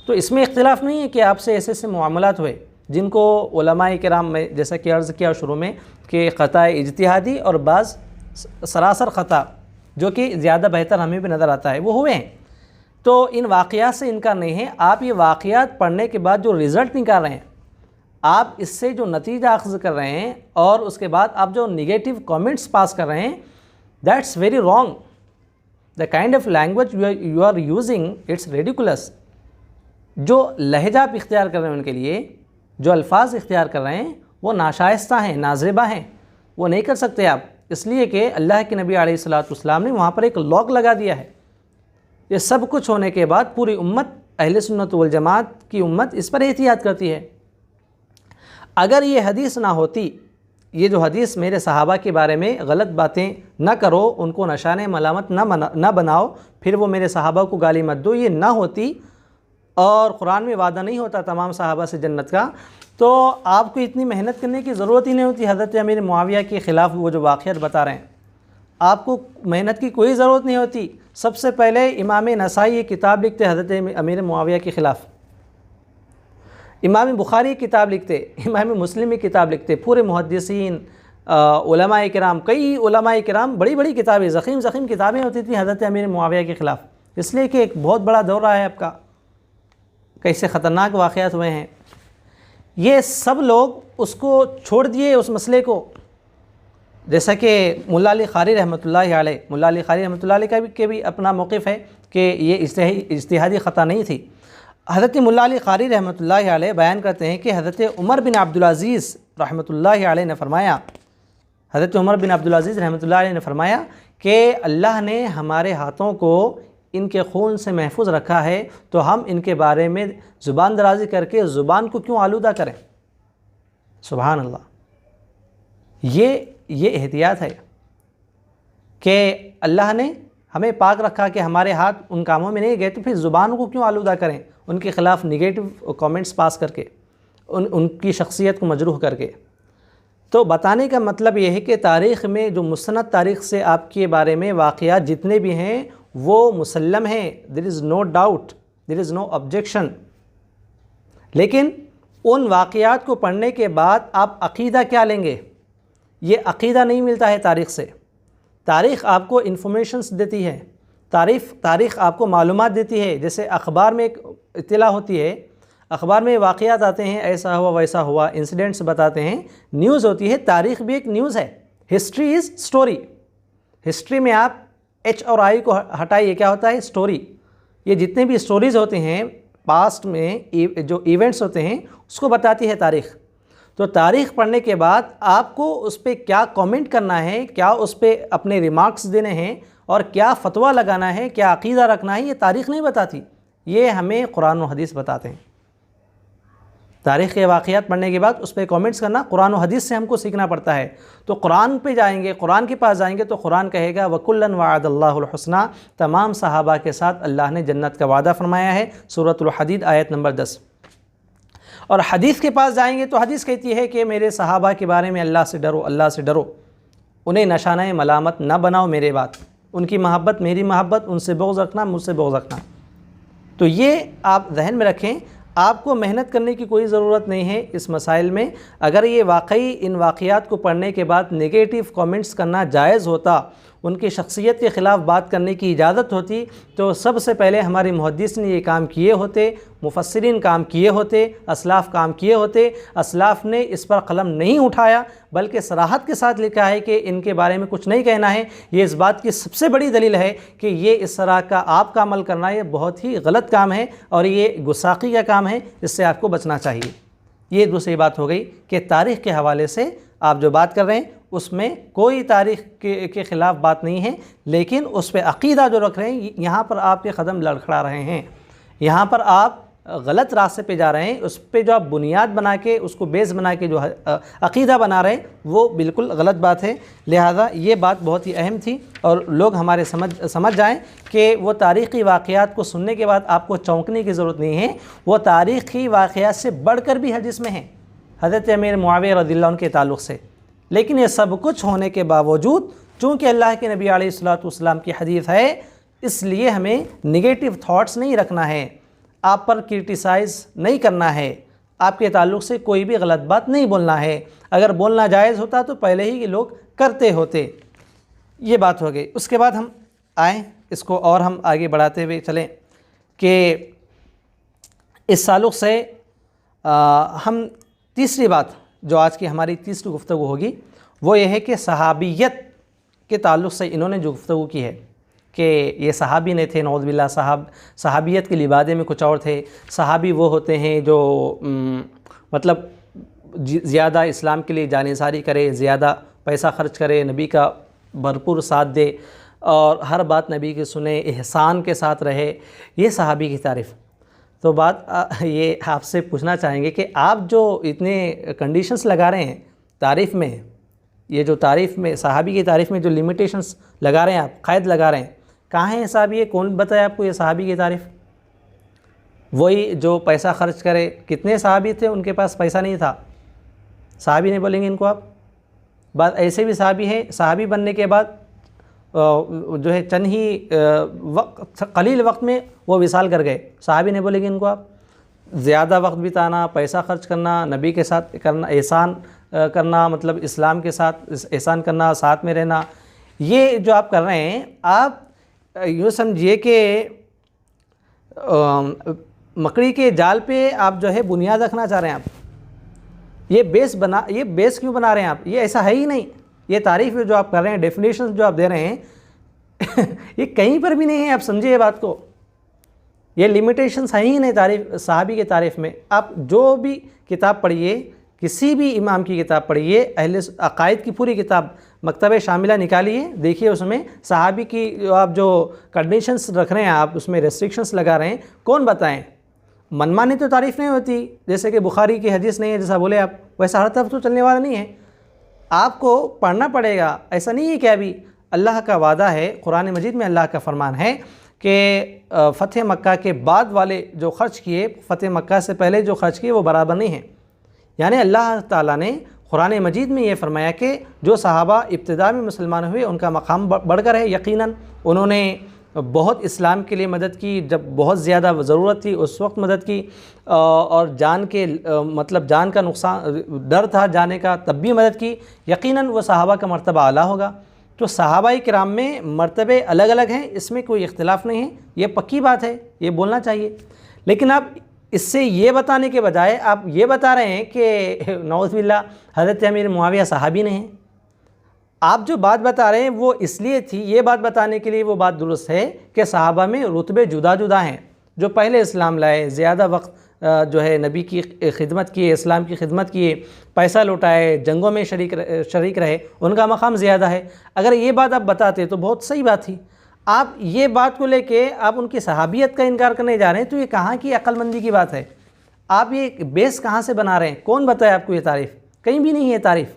تو اس میں اختلاف نہیں ہے کہ آپ سے ایسے معاملات ہوئے جن کو علماء کرام میں جیسا کہ عرض کیا شروع میں کہ خطا اجتہادی اور بعض سراسر خطا جو کہ زیادہ بہتر ہمیں بھی نظر آتا ہے وہ ہوئے ہیں. تو ان واقعات سے انکار نہیں ہے. آپ یہ واقعات پڑھنے کے بعد جو رزلٹ نکال رہے ہیں، آپ اس سے جو نتیجہ اخذ کر رہے ہیں اور اس کے بعد آپ جو نگیٹو کامنٹس پاس کر رہے ہیں، that's very wrong. The kind of language you are using it's ridiculous. جو لہجہ آپ اختیار کر رہے ہیں ان کے لیے، جو الفاظ اختیار کر رہے ہیں وہ ناشائستہ ہیں، نازیبہ ہیں، وہ نہیں کر سکتے آپ. اس لیے کہ اللہ کے نبی علیہ الصلوۃ والسلام نے وہاں پر ایک لاک لگا دیا ہے. یہ سب کچھ ہونے کے بعد پوری امت، اہل سنت والجماعت کی امت اس پر احتیاط کرتی ہے. اگر یہ حدیث نہ ہوتی، یہ جو حدیث میرے صحابہ کے بارے میں غلط باتیں نہ کرو، ان کو نشان ملامت نہ بناؤ، پھر وہ میرے صحابہ کو گالی مت دو، یہ نہ ہوتی اور قرآن میں وعدہ نہیں ہوتا تمام صحابہ سے جنت کا، تو آپ کو اتنی محنت کرنے کی ضرورت ہی نہیں ہوتی. حضرت امیر معاویہ کے خلاف وہ جو واقعات بتا رہے ہیں، آپ کو محنت کی کوئی ضرورت نہیں ہوتی. سب سے پہلے امام نسائی یہ کتاب لکھتے حضرت امیر معاویہ کے خلاف، امام بخاری کتاب لکھتے، امام مسلم کتاب لکھتے، پورے محدثین، علماء کرام، کئی علماء کرام، بڑی بڑی کتابیں، زخیم کتابیں ہوتی تھیں حضرت امیر معاویہ کے خلاف. اس لیے کہ ایک بہت بڑا دور رہا ہے آپ کا، کیسے خطرناک واقعات ہوئے ہیں. یہ سب لوگ اس کو چھوڑ دیے اس مسئلے کو. جیسا کہ ملا علی قاری رحمۃ اللہ علیہ، ملا علی قاری رحمۃ اللہ علیہ کے بھی اپنا موقف ہے کہ یہ اجتہادی خطا نہیں تھی. حضرت ملا علی قاری رحمۃ اللہ علیہ بیان کرتے ہیں کہ حضرت عمر بن عبدالعزیز رحمۃ اللہ علیہ نے فرمایا، حضرت عمر بن عبدالعزیز رحمۃ اللہ علیہ نے فرمایا کہ اللہ نے ہمارے ہاتھوں کو ان کے خون سے محفوظ رکھا ہے، تو ہم ان کے بارے میں زبان درازی کر کے زبان کو کیوں آلودہ کریں. سبحان اللہ. یہ احتیاط ہے کہ اللہ نے ہمیں پاک رکھا کہ ہمارے ہاتھ ان کاموں میں نہیں گئے، تو پھر زبان کو کیوں آلودہ کریں ان کے خلاف نگیٹو کامنٹس پاس کر کے، ان کی شخصیت کو مجروح کر کے. تو بتانے کا مطلب یہ ہے کہ تاریخ میں جو مستند تاریخ سے آپ کے بارے میں واقعات جتنے بھی ہیں وہ مسلم ہے، دیر از نو ڈاؤٹ، دیر از نو آبجیکشن. لیکن ان واقعات کو پڑھنے کے بعد آپ عقیدہ کیا لیں گے؟ یہ عقیدہ نہیں ملتا ہے تاریخ سے. تاریخ آپ کو انفارمیشنز دیتی ہے، تاریخ آپ کو معلومات دیتی ہے. جیسے اخبار میں ایک اطلاع ہوتی ہے، اخبار میں واقعات آتے ہیں، ایسا ہوا ویسا ہوا، انسیڈنٹس بتاتے ہیں، نیوز ہوتی ہے. تاریخ بھی ایک نیوز ہے. History is story. ہسٹری میں آپ ایچ اور آئی کو ہٹائیے، کیا ہوتا ہے؟ سٹوری. یہ جتنے بھی سٹوریز ہوتے ہیں پاسٹ میں جو ایونٹس ہوتے ہیں اس کو بتاتی ہے تاریخ. تو تاریخ پڑھنے کے بعد آپ کو اس پہ کیا کامنٹ کرنا ہے، کیا اس پہ اپنے ریمارکس دینے ہیں اور کیا فتویٰ لگانا ہے، کیا عقیدہ رکھنا ہے، یہ تاریخ نہیں بتاتی، یہ ہمیں قرآن و حدیث بتاتے ہیں. تاریخ کے واقعات پڑھنے کے بعد اس پہ کامنٹس کرنا قرآن و حدیث سے ہم کو سیکھنا پڑتا ہے. تو قرآن پہ جائیں گے، قرآن کے پاس جائیں گے تو قرآن کہے گا وَكُلًّا وَعَدَ اللَّهُ الْحُسْنَى. تمام صحابہ کے ساتھ اللہ نے جنت کا وعدہ فرمایا ہے. سورۃ الحدید آیت نمبر 10. اور حدیث کے پاس جائیں گے تو حدیث کہتی ہے کہ میرے صحابہ کے بارے میں اللہ سے ڈرو، اللہ سے ڈرو، انہیں نشانہ ملامت نہ بناؤ میرے بات، ان کی محبت میری محبت، ان سے بغض رکھنا مجھ سے بغض رکھنا. تو یہ آپ ذہن میں رکھیں. آپ کو محنت کرنے کی کوئی ضرورت نہیں ہے اس مسائل میں. اگر یہ واقعی ان واقعات کو پڑھنے کے بعد نگیٹو کامنٹس کرنا جائز ہوتا، ان کی شخصیت کے خلاف بات کرنے کی اجازت ہوتی، تو سب سے پہلے ہمارے محدث نے یہ کام کیے ہوتے، مفسرین کام کیے ہوتے، اسلاف کام کیے ہوتے. اسلاف نے اس پر قلم نہیں اٹھایا بلکہ صراحت کے ساتھ لکھا ہے کہ ان کے بارے میں کچھ نہیں کہنا ہے. یہ اس بات کی سب سے بڑی دلیل ہے کہ یہ اس طرح کا آپ کا عمل کرنا یہ بہت ہی غلط کام ہے اور یہ گستاخی کا کام ہے، اس سے آپ کو بچنا چاہیے. یہ دوسری بات ہو گئی کہ تاریخ کے حوالے سے آپ جو بات کر رہے ہیں اس میں کوئی تاریخ کے خلاف بات نہیں ہے، لیکن اس پہ عقیدہ جو رکھ رہے ہیں یہاں پر آپ کے قدم لڑکھڑا رہے ہیں، یہاں پر آپ غلط راستے پہ جا رہے ہیں. اس پہ جو آپ بنیاد بنا کے اس کو بیس بنا کے جو عقیدہ بنا رہے ہیں وہ بالکل غلط بات ہے. لہذا یہ بات بہت ہی اہم تھی اور لوگ ہمارے سمجھ جائیں کہ وہ تاریخی واقعات کو سننے کے بعد آپ کو چونکنے کی ضرورت نہیں ہے. وہ تاریخی واقعات سے بڑھ کر بھی حدیث میں ہیں، حضرت امیر معاویہ رضی اللہ عنہ کے تعلق سے. لیکن یہ سب کچھ ہونے کے باوجود چونکہ اللہ کے نبی علیہ الصلوۃ والسلام کی حدیث ہے، اس لیے ہمیں نگیٹو تھاٹس نہیں رکھنا ہے، آپ پر کرٹیسائز نہیں کرنا ہے، آپ کے تعلق سے کوئی بھی غلط بات نہیں بولنا ہے. اگر بولنا جائز ہوتا تو پہلے ہی یہ لوگ کرتے ہوتے. یہ بات ہو گئی. اس کے بعد ہم آئیں اس کو اور ہم آگے بڑھاتے ہوئے چلیں کہ اس تعلق سے ہم تیسری بات جو آج کی ہماری تیسری گفتگو ہوگی وہ یہ ہے کہ صحابیت کے تعلق سے انہوں نے جو گفتگو کی ہے کہ یہ صحابی نہیں تھے، نعوذ باللہ، صحابیت کے لبادے میں کچھ اور تھے. صحابی وہ ہوتے ہیں جو مطلب زیادہ اسلام کے لیے جانثاری کرے، زیادہ پیسہ خرچ کرے، نبی کا بھرپور ساتھ دے اور ہر بات نبی کی سنے، احسان کے ساتھ رہے. یہ صحابی کی تعریف. تو بات یہ آپ سے پوچھنا چاہیں گے کہ آپ جو اتنے کنڈیشنز لگا رہے ہیں تعریف میں، یہ جو تعریف میں صحابی کی تعریف میں جو لمیٹیشنز لگا رہے ہیں، آپ قید لگا رہے ہیں، کہاں ہیں صحابی؟ یہ کون بتایا آپ کو یہ صحابی کی تعریف؟ وہی جو پیسہ خرچ کرے. کتنے صحابی تھے ان کے پاس پیسہ نہیں تھا؟ صحابی نہیں بولیں گے ان کو آپ. بعد ایسے بھی صحابی ہیں صحابی بننے کے بعد جو ہے چند ہی قلیل وقت میں وہ وصال کر گئے. صحابی نہیں بولیں گے ان کو آپ. زیادہ وقت بتانا، پیسہ خرچ کرنا، نبی کے ساتھ کرنا، احسان کرنا، مطلب اسلام کے ساتھ احسان کرنا، ساتھ میں رہنا، یہ جو آپ کر رہے ہیں، آپ یوں سمجھیے کہ مکڑی کے جال پہ آپ جو ہے بنیاد رکھنا چاہ رہے ہیں. آپ یہ بیس کیوں بنا رہے ہیں آپ؟ یہ ایسا ہے ہی نہیں. یہ تعریف جو آپ کر رہے ہیں، ڈیفینیشنز جو آپ دے رہے ہیں یہ کہیں پر بھی نہیں ہے. آپ سمجھیے بات کو. یہ لمیٹیشنز ہیں ہی نہیں تعریف صحابی کے تعریف میں. آپ جو بھی کتاب پڑھیے، کسی بھی امام کی کتاب پڑھیے، اہل عقائد کی پوری کتاب مکتبہ شاملہ نکالیے، دیکھیے اس میں صحابی کی آپ جو کنڈیشنز رکھ رہے ہیں، آپ اس میں ریسٹرکشنز لگا رہے ہیں، کون بتائیں؟ منمانی تو تعریف نہیں ہوتی. جیسے کہ بخاری کی حدیث نہیں ہے جیسا بولے آپ، ویسا ہر طرف تو چلنے والا نہیں ہے. آپ کو پڑھنا پڑے گا. ایسا نہیں ہے کہ ابھی اللہ کا وعدہ ہے، قرآن مجید میں اللہ کا فرمان ہے کہ فتح مکہ کے بعد والے جو خرچ کیے، فتح مکہ سے پہلے جو خرچ کیے وہ برابر نہیں ہیں. یعنی اللہ تعالیٰ نے قرآن مجید میں یہ فرمایا کہ جو صحابہ ابتدا میں مسلمان ہوئے ان کا مقام بڑھ کر ہے. یقیناً انہوں نے بہت اسلام کے لیے مدد کی، جب بہت زیادہ ضرورت تھی اس وقت مدد کی، اور جان کے مطلب جان کا نقصان ڈر تھا جانے کا تب بھی مدد کی، یقیناً وہ صحابہ کا مرتبہ اعلیٰ ہوگا۔ تو صحابہ کرام میں مرتبے الگ الگ ہیں، اس میں کوئی اختلاف نہیں ہے، یہ پکی بات ہے، یہ بولنا چاہیے۔ لیکن آپ اس سے یہ بتانے کے بجائے آپ یہ بتا رہے ہیں کہ نعوذ باللہ حضرت امیر معاویہ صحابی نہیں ہیں۔ آپ جو بات بتا رہے ہیں وہ اس لیے تھی، یہ بات بتانے کے لیے وہ بات درست ہے کہ صحابہ میں رتبے جدا جدا ہیں، جو پہلے اسلام لائے، زیادہ وقت جو ہے نبی کی خدمت کیے، اسلام کی خدمت کیے، پیسہ لوٹائے، جنگوں میں شریک رہے، ان کا مقام زیادہ ہے۔ اگر یہ بات آپ بتاتے تو بہت صحیح بات تھی۔ آپ یہ بات کو لے کے آپ ان کی صحابیت کا انکار کرنے جا رہے ہیں، تو یہ کہاں کی عقل مندی کی بات ہے؟ آپ یہ بیس کہاں سے بنا رہے ہیں؟ کون بتائے آپ کو یہ تعریف؟ کہیں بھی نہیں ہے تعریف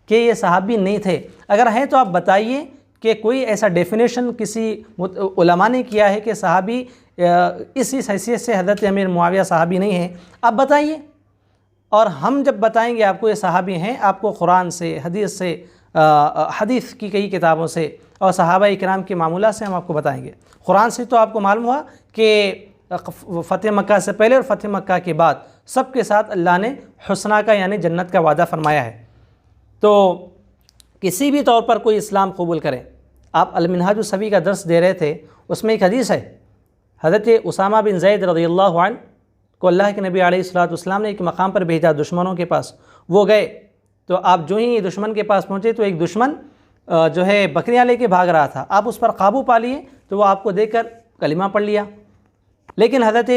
کہ یہ صحابی نہیں تھے۔ اگر ہیں تو آپ بتائیے کہ کوئی ایسا ڈیفینیشن کسی علماء نے کیا ہے کہ صحابی اس حیثیت سے حضرت امیر معاویہ صحابی نہیں ہیں، آپ بتائیے۔ اور ہم جب بتائیں گے آپ کو یہ صحابی ہیں، آپ کو قرآن سے، حدیث سے، حدیث کی کئی کتابوں سے اور صحابہ اکرام کے معمولات سے ہم آپ کو بتائیں گے۔ قرآن سے تو آپ کو معلوم ہوا کہ فتح مکہ سے پہلے اور فتح مکہ کے بعد سب کے ساتھ اللہ نے حسنہ کا یعنی جنت کا وعدہ فرمایا ہے۔ تو کسی بھی طور پر کوئی اسلام قبول کرے، آپ المنہاج الصفی کا درس دے رہے تھے، اس میں ایک حدیث ہے، حضرت اسامہ بن زید رضی اللہ عنہ کو اللہ کے نبی علیہ السلام نے ایک مقام پر بھیجا دشمنوں کے پاس، وہ گئے تو آپ جو ہی دشمن کے پاس پہنچے تو ایک دشمن جو ہے بکریاں لے کے بھاگ رہا تھا، آپ اس پر قابو پا لیے تو وہ آپ کو دیکھ کر کلمہ پڑھ لیا۔ لیکن حضرت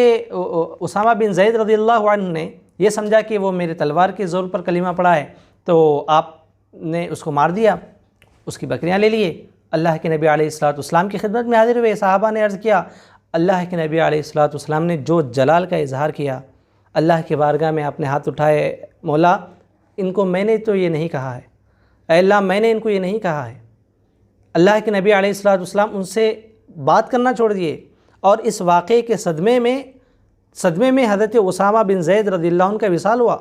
اسامہ بن زید رضی اللہ عنہ نے یہ سمجھا کہ وہ میرے تلوار کے زور پر کلمہ پڑھا ہے، تو آپ نے اس کو مار دیا، اس کی بکریاں لے لیے۔ اللہ کے نبی علیہ السلام کی خدمت میں حاضر ہوئے، صحابہ نے عرض کیا، اللہ کے نبی علیہ السلام نے جو جلال کا اظہار کیا، اللہ کے بارگاہ میں آپ نے ہاتھ اٹھائے، مولا ان کو میں نے تو یہ نہیں کہا ہے، اے اللہ میں نے ان کو یہ نہیں کہا ہے۔ اللہ کے نبی علیہ السلام ان سے بات کرنا چھوڑ دیے، اور اس واقعے کے صدمے میں حضرت اسامہ بن زید رضی اللہ عنہ کا وصال ہوا۔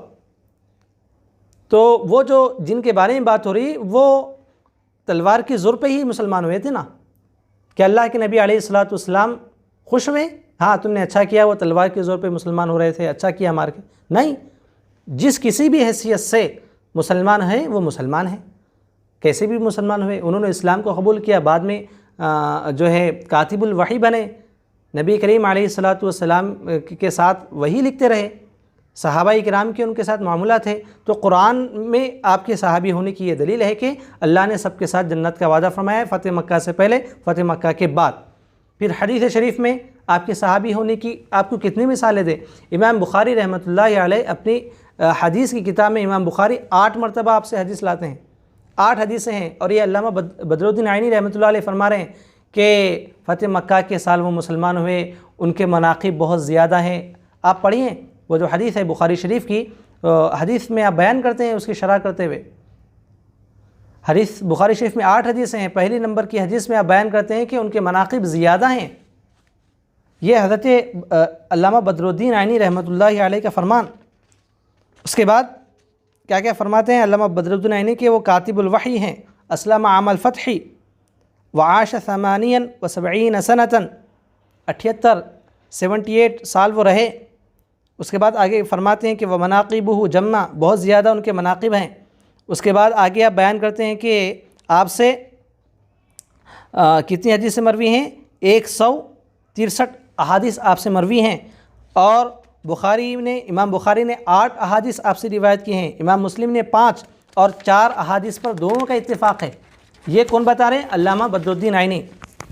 تو وہ جو جن کے بارے میں بات ہو رہی وہ تلوار کے زور پہ ہی مسلمان ہوئے تھے نا، کہ اللہ کے نبی علیہ السلام خوش ہوئے، ہاں تم نے اچھا کیا، وہ تلوار کے زور پہ مسلمان ہو رہے تھے، اچھا کیا مار کے؟ نہیں، جس کسی بھی حیثیت سے مسلمان ہیں وہ مسلمان ہیں، کیسے بھی مسلمان ہوئے، انہوں نے اسلام کو قبول کیا، بعد میں جو ہے کاتب الوحی بنے، نبی کریم علیہ السلام کے ساتھ وحی لکھتے رہے، صحابہ کرام کے ان کے ساتھ معاملات تھے۔ تو قرآن میں آپ کے صحابی ہونے کی یہ دلیل ہے کہ اللہ نے سب کے ساتھ جنت کا وعدہ فرمایا ہے، فتح مکہ سے پہلے، فتح مکہ کے بعد۔ پھر حدیث شریف میں آپ کے صحابی ہونے کی آپ کو کتنی مثالیں دیں؟ امام بخاری رحمۃ اللہ علیہ اپنی حدیث کی کتاب میں امام بخاری 8 مرتبہ آپ سے حدیث لاتے ہیں، 8 حدیثیں ہیں، اور یہ علامہ بدر الدین عینی رحمۃ اللہ علیہ فرما رہے ہیں کہ فتح مکہ کے سال وہ مسلمان ہوئے، ان کے مناقب بہت زیادہ ہیں۔ آپ پڑھیے وہ جو حدیث ہے بخاری شریف کی، حدیث میں آپ بیان کرتے ہیں اس کی شرح کرتے ہوئے، حدیث بخاری شریف میں 8 حدیثیں ہیں، پہلی نمبر کی حدیث میں آپ بیان کرتے ہیں کہ ان کے مناقب زیادہ ہیں۔ یہ حضرت علامہ بدر الدین عینی رحمۃ اللہ علیہ کا فرمان۔ اس کے بعد کیا کیا فرماتے ہیں علامہ بدر الدین عینی کہ وہ کاتب الوحی ہیں، اسلم عام الفتح وعاش 78 سنة، 78 سال وہ رہے۔ اس کے بعد آگے فرماتے ہیں کہ وہ مناقبہ جمع، بہت زیادہ ان کے مناقب ہیں۔ اس کے بعد آگے آپ بیان کرتے ہیں کہ آپ سے کتنی حدیث مروی ہیں؟ 163 احادیث آپ سے مروی ہیں، اور امام بخاری نے 8 احادیث آپ سے روایت کی ہیں، امام مسلم نے 5، اور 4 احادیث پر دونوں کا اتفاق ہے۔ یہ کون بتا رہے ہیں؟ علامہ بدر الدین عینی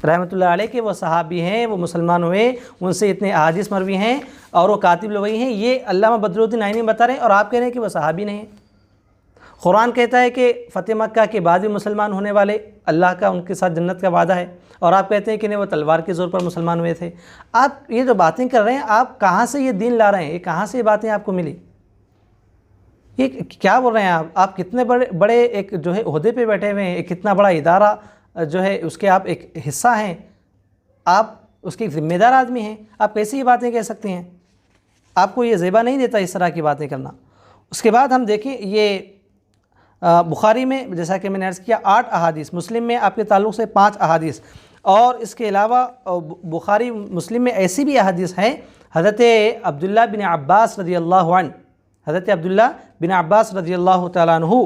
رحمۃ اللہ علیہ، کہ وہ صحابی ہیں، وہ مسلمان ہوئے، ان سے اتنے احادیث مروی ہیں، اور وہ کاتب الوحی ہیں۔ یہ علامہ بدر الدین عینی بتا رہے ہیں، اور آپ کہہ رہے ہیں کہ وہ صحابی نہیں ہیں۔ قرآن کہتا ہے کہ فتح مکہ کے بعد بھی مسلمان ہونے والے، اللہ کا ان کے ساتھ جنت کا وعدہ ہے، اور آپ کہتے ہیں کہ نہیں وہ تلوار کے زور پر مسلمان ہوئے تھے۔ آپ یہ جو باتیں کر رہے ہیں، آپ کہاں سے یہ دین لا رہے ہیں؟ یہ کہاں سے یہ باتیں آپ کو ملی؟ یہ کیا بول رہے ہیں آپ کتنے بڑے ایک جو ہے عہدے پہ بیٹھے ہوئے ہیں، ایک کتنا بڑا ادارہ جو ہے اس کے آپ ایک حصہ ہیں، آپ اس کے ذمہ دار آدمی ہیں، آپ کیسی یہ باتیں کہہ سکتے ہیں؟ آپ کو یہ زیبا نہیں دیتا اس طرح کی باتیں کرنا۔ اس کے بعد ہم دیکھیں یہ بخاری میں جیسا کہ میں نے عرض کیا 8 احادیث، مسلم میں آپ کے تعلق سے 5 احادیث، اور اس کے علاوہ بخاری مسلم میں ایسی بھی احادیث ہیں، حضرت عبداللہ بن عباس رضی اللہ عنہ، حضرت عبداللہ بن عباس رضی اللہ تعالیٰ عنہ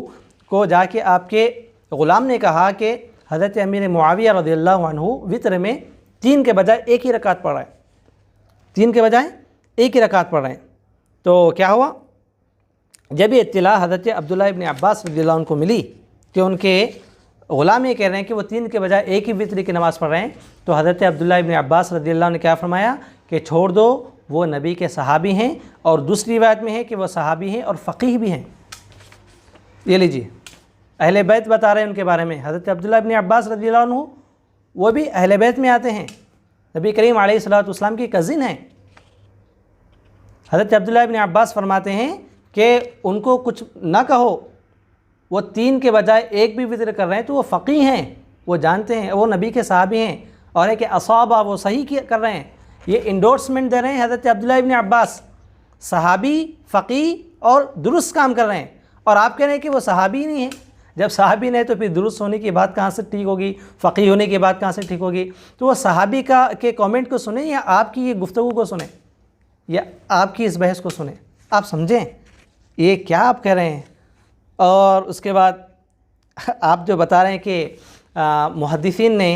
کو جا کے آپ کے غلام نے کہا کہ حضرت امیر معاویہ رضی اللہ عنہ وطر میں 3 کے بجائے ایک ہی رکعت پڑھ رہے ہیں، 3 کے بجائے ایک ہی رکعت پڑھ رہے ہیں۔ تو کیا ہوا؟ جب یہ اطلاع حضرت عبداللہ ابن عباس رضی اللہ عنہ کو ملی کہ ان کے غلام یہ کہہ رہے ہیں کہ وہ 3 کے بجائے ایک ہی وطر کی نماز پڑھ رہے ہیں، تو حضرت عبداللہ ابن عباس رضی اللہ عنہ نے کیا فرمایا کہ چھوڑ دو، وہ نبی کے صحابی ہیں، اور دوسری روایت میں ہے کہ وہ صحابی ہیں اور فقیہ بھی ہیں۔ یہ لیجیے، اہل بیت بتا رہے ہیں ان کے بارے میں، حضرت عبداللہ ابن عباس رضی اللہ عنہ وہ بھی اہل بیت میں آتے ہیں، نبی کریم علیہ الصلوۃ والسلام کی کزن ہیں۔ حضرت عبداللہ ابن عباس فرماتے ہیں کہ ان کو کچھ نہ کہو، وہ 3 کے بجائے ایک بھی وطر کر رہے ہیں تو وہ فقیہ ہیں، وہ جانتے ہیں، وہ نبی کے صحابی ہیں، اور ہے کہ اصابہ وہ صحیح کر رہے ہیں۔ یہ انڈورسمنٹ دے رہے ہیں حضرت عبداللہ ابن عباس، صحابی، فقیہ اور درست کام کر رہے ہیں، اور آپ کہہ رہے ہیں کہ وہ صحابی نہیں ہیں۔ جب صحابی نہیں تو پھر درست ہونے کی بات کہاں سے ٹھیک ہوگی، فقیہ ہونے کی بات کہاں سے ٹھیک ہوگی؟ تو وہ صحابی کے کامنٹ کو سنیں یا آپ کی یہ گفتگو کو سنیں، یا آپ کی اس بحث کو سنیں، آپ سمجھیں یہ کیا آپ کہہ رہے ہیں۔ اور اس کے بعد آپ جو بتا رہے ہیں کہ محدثین نے،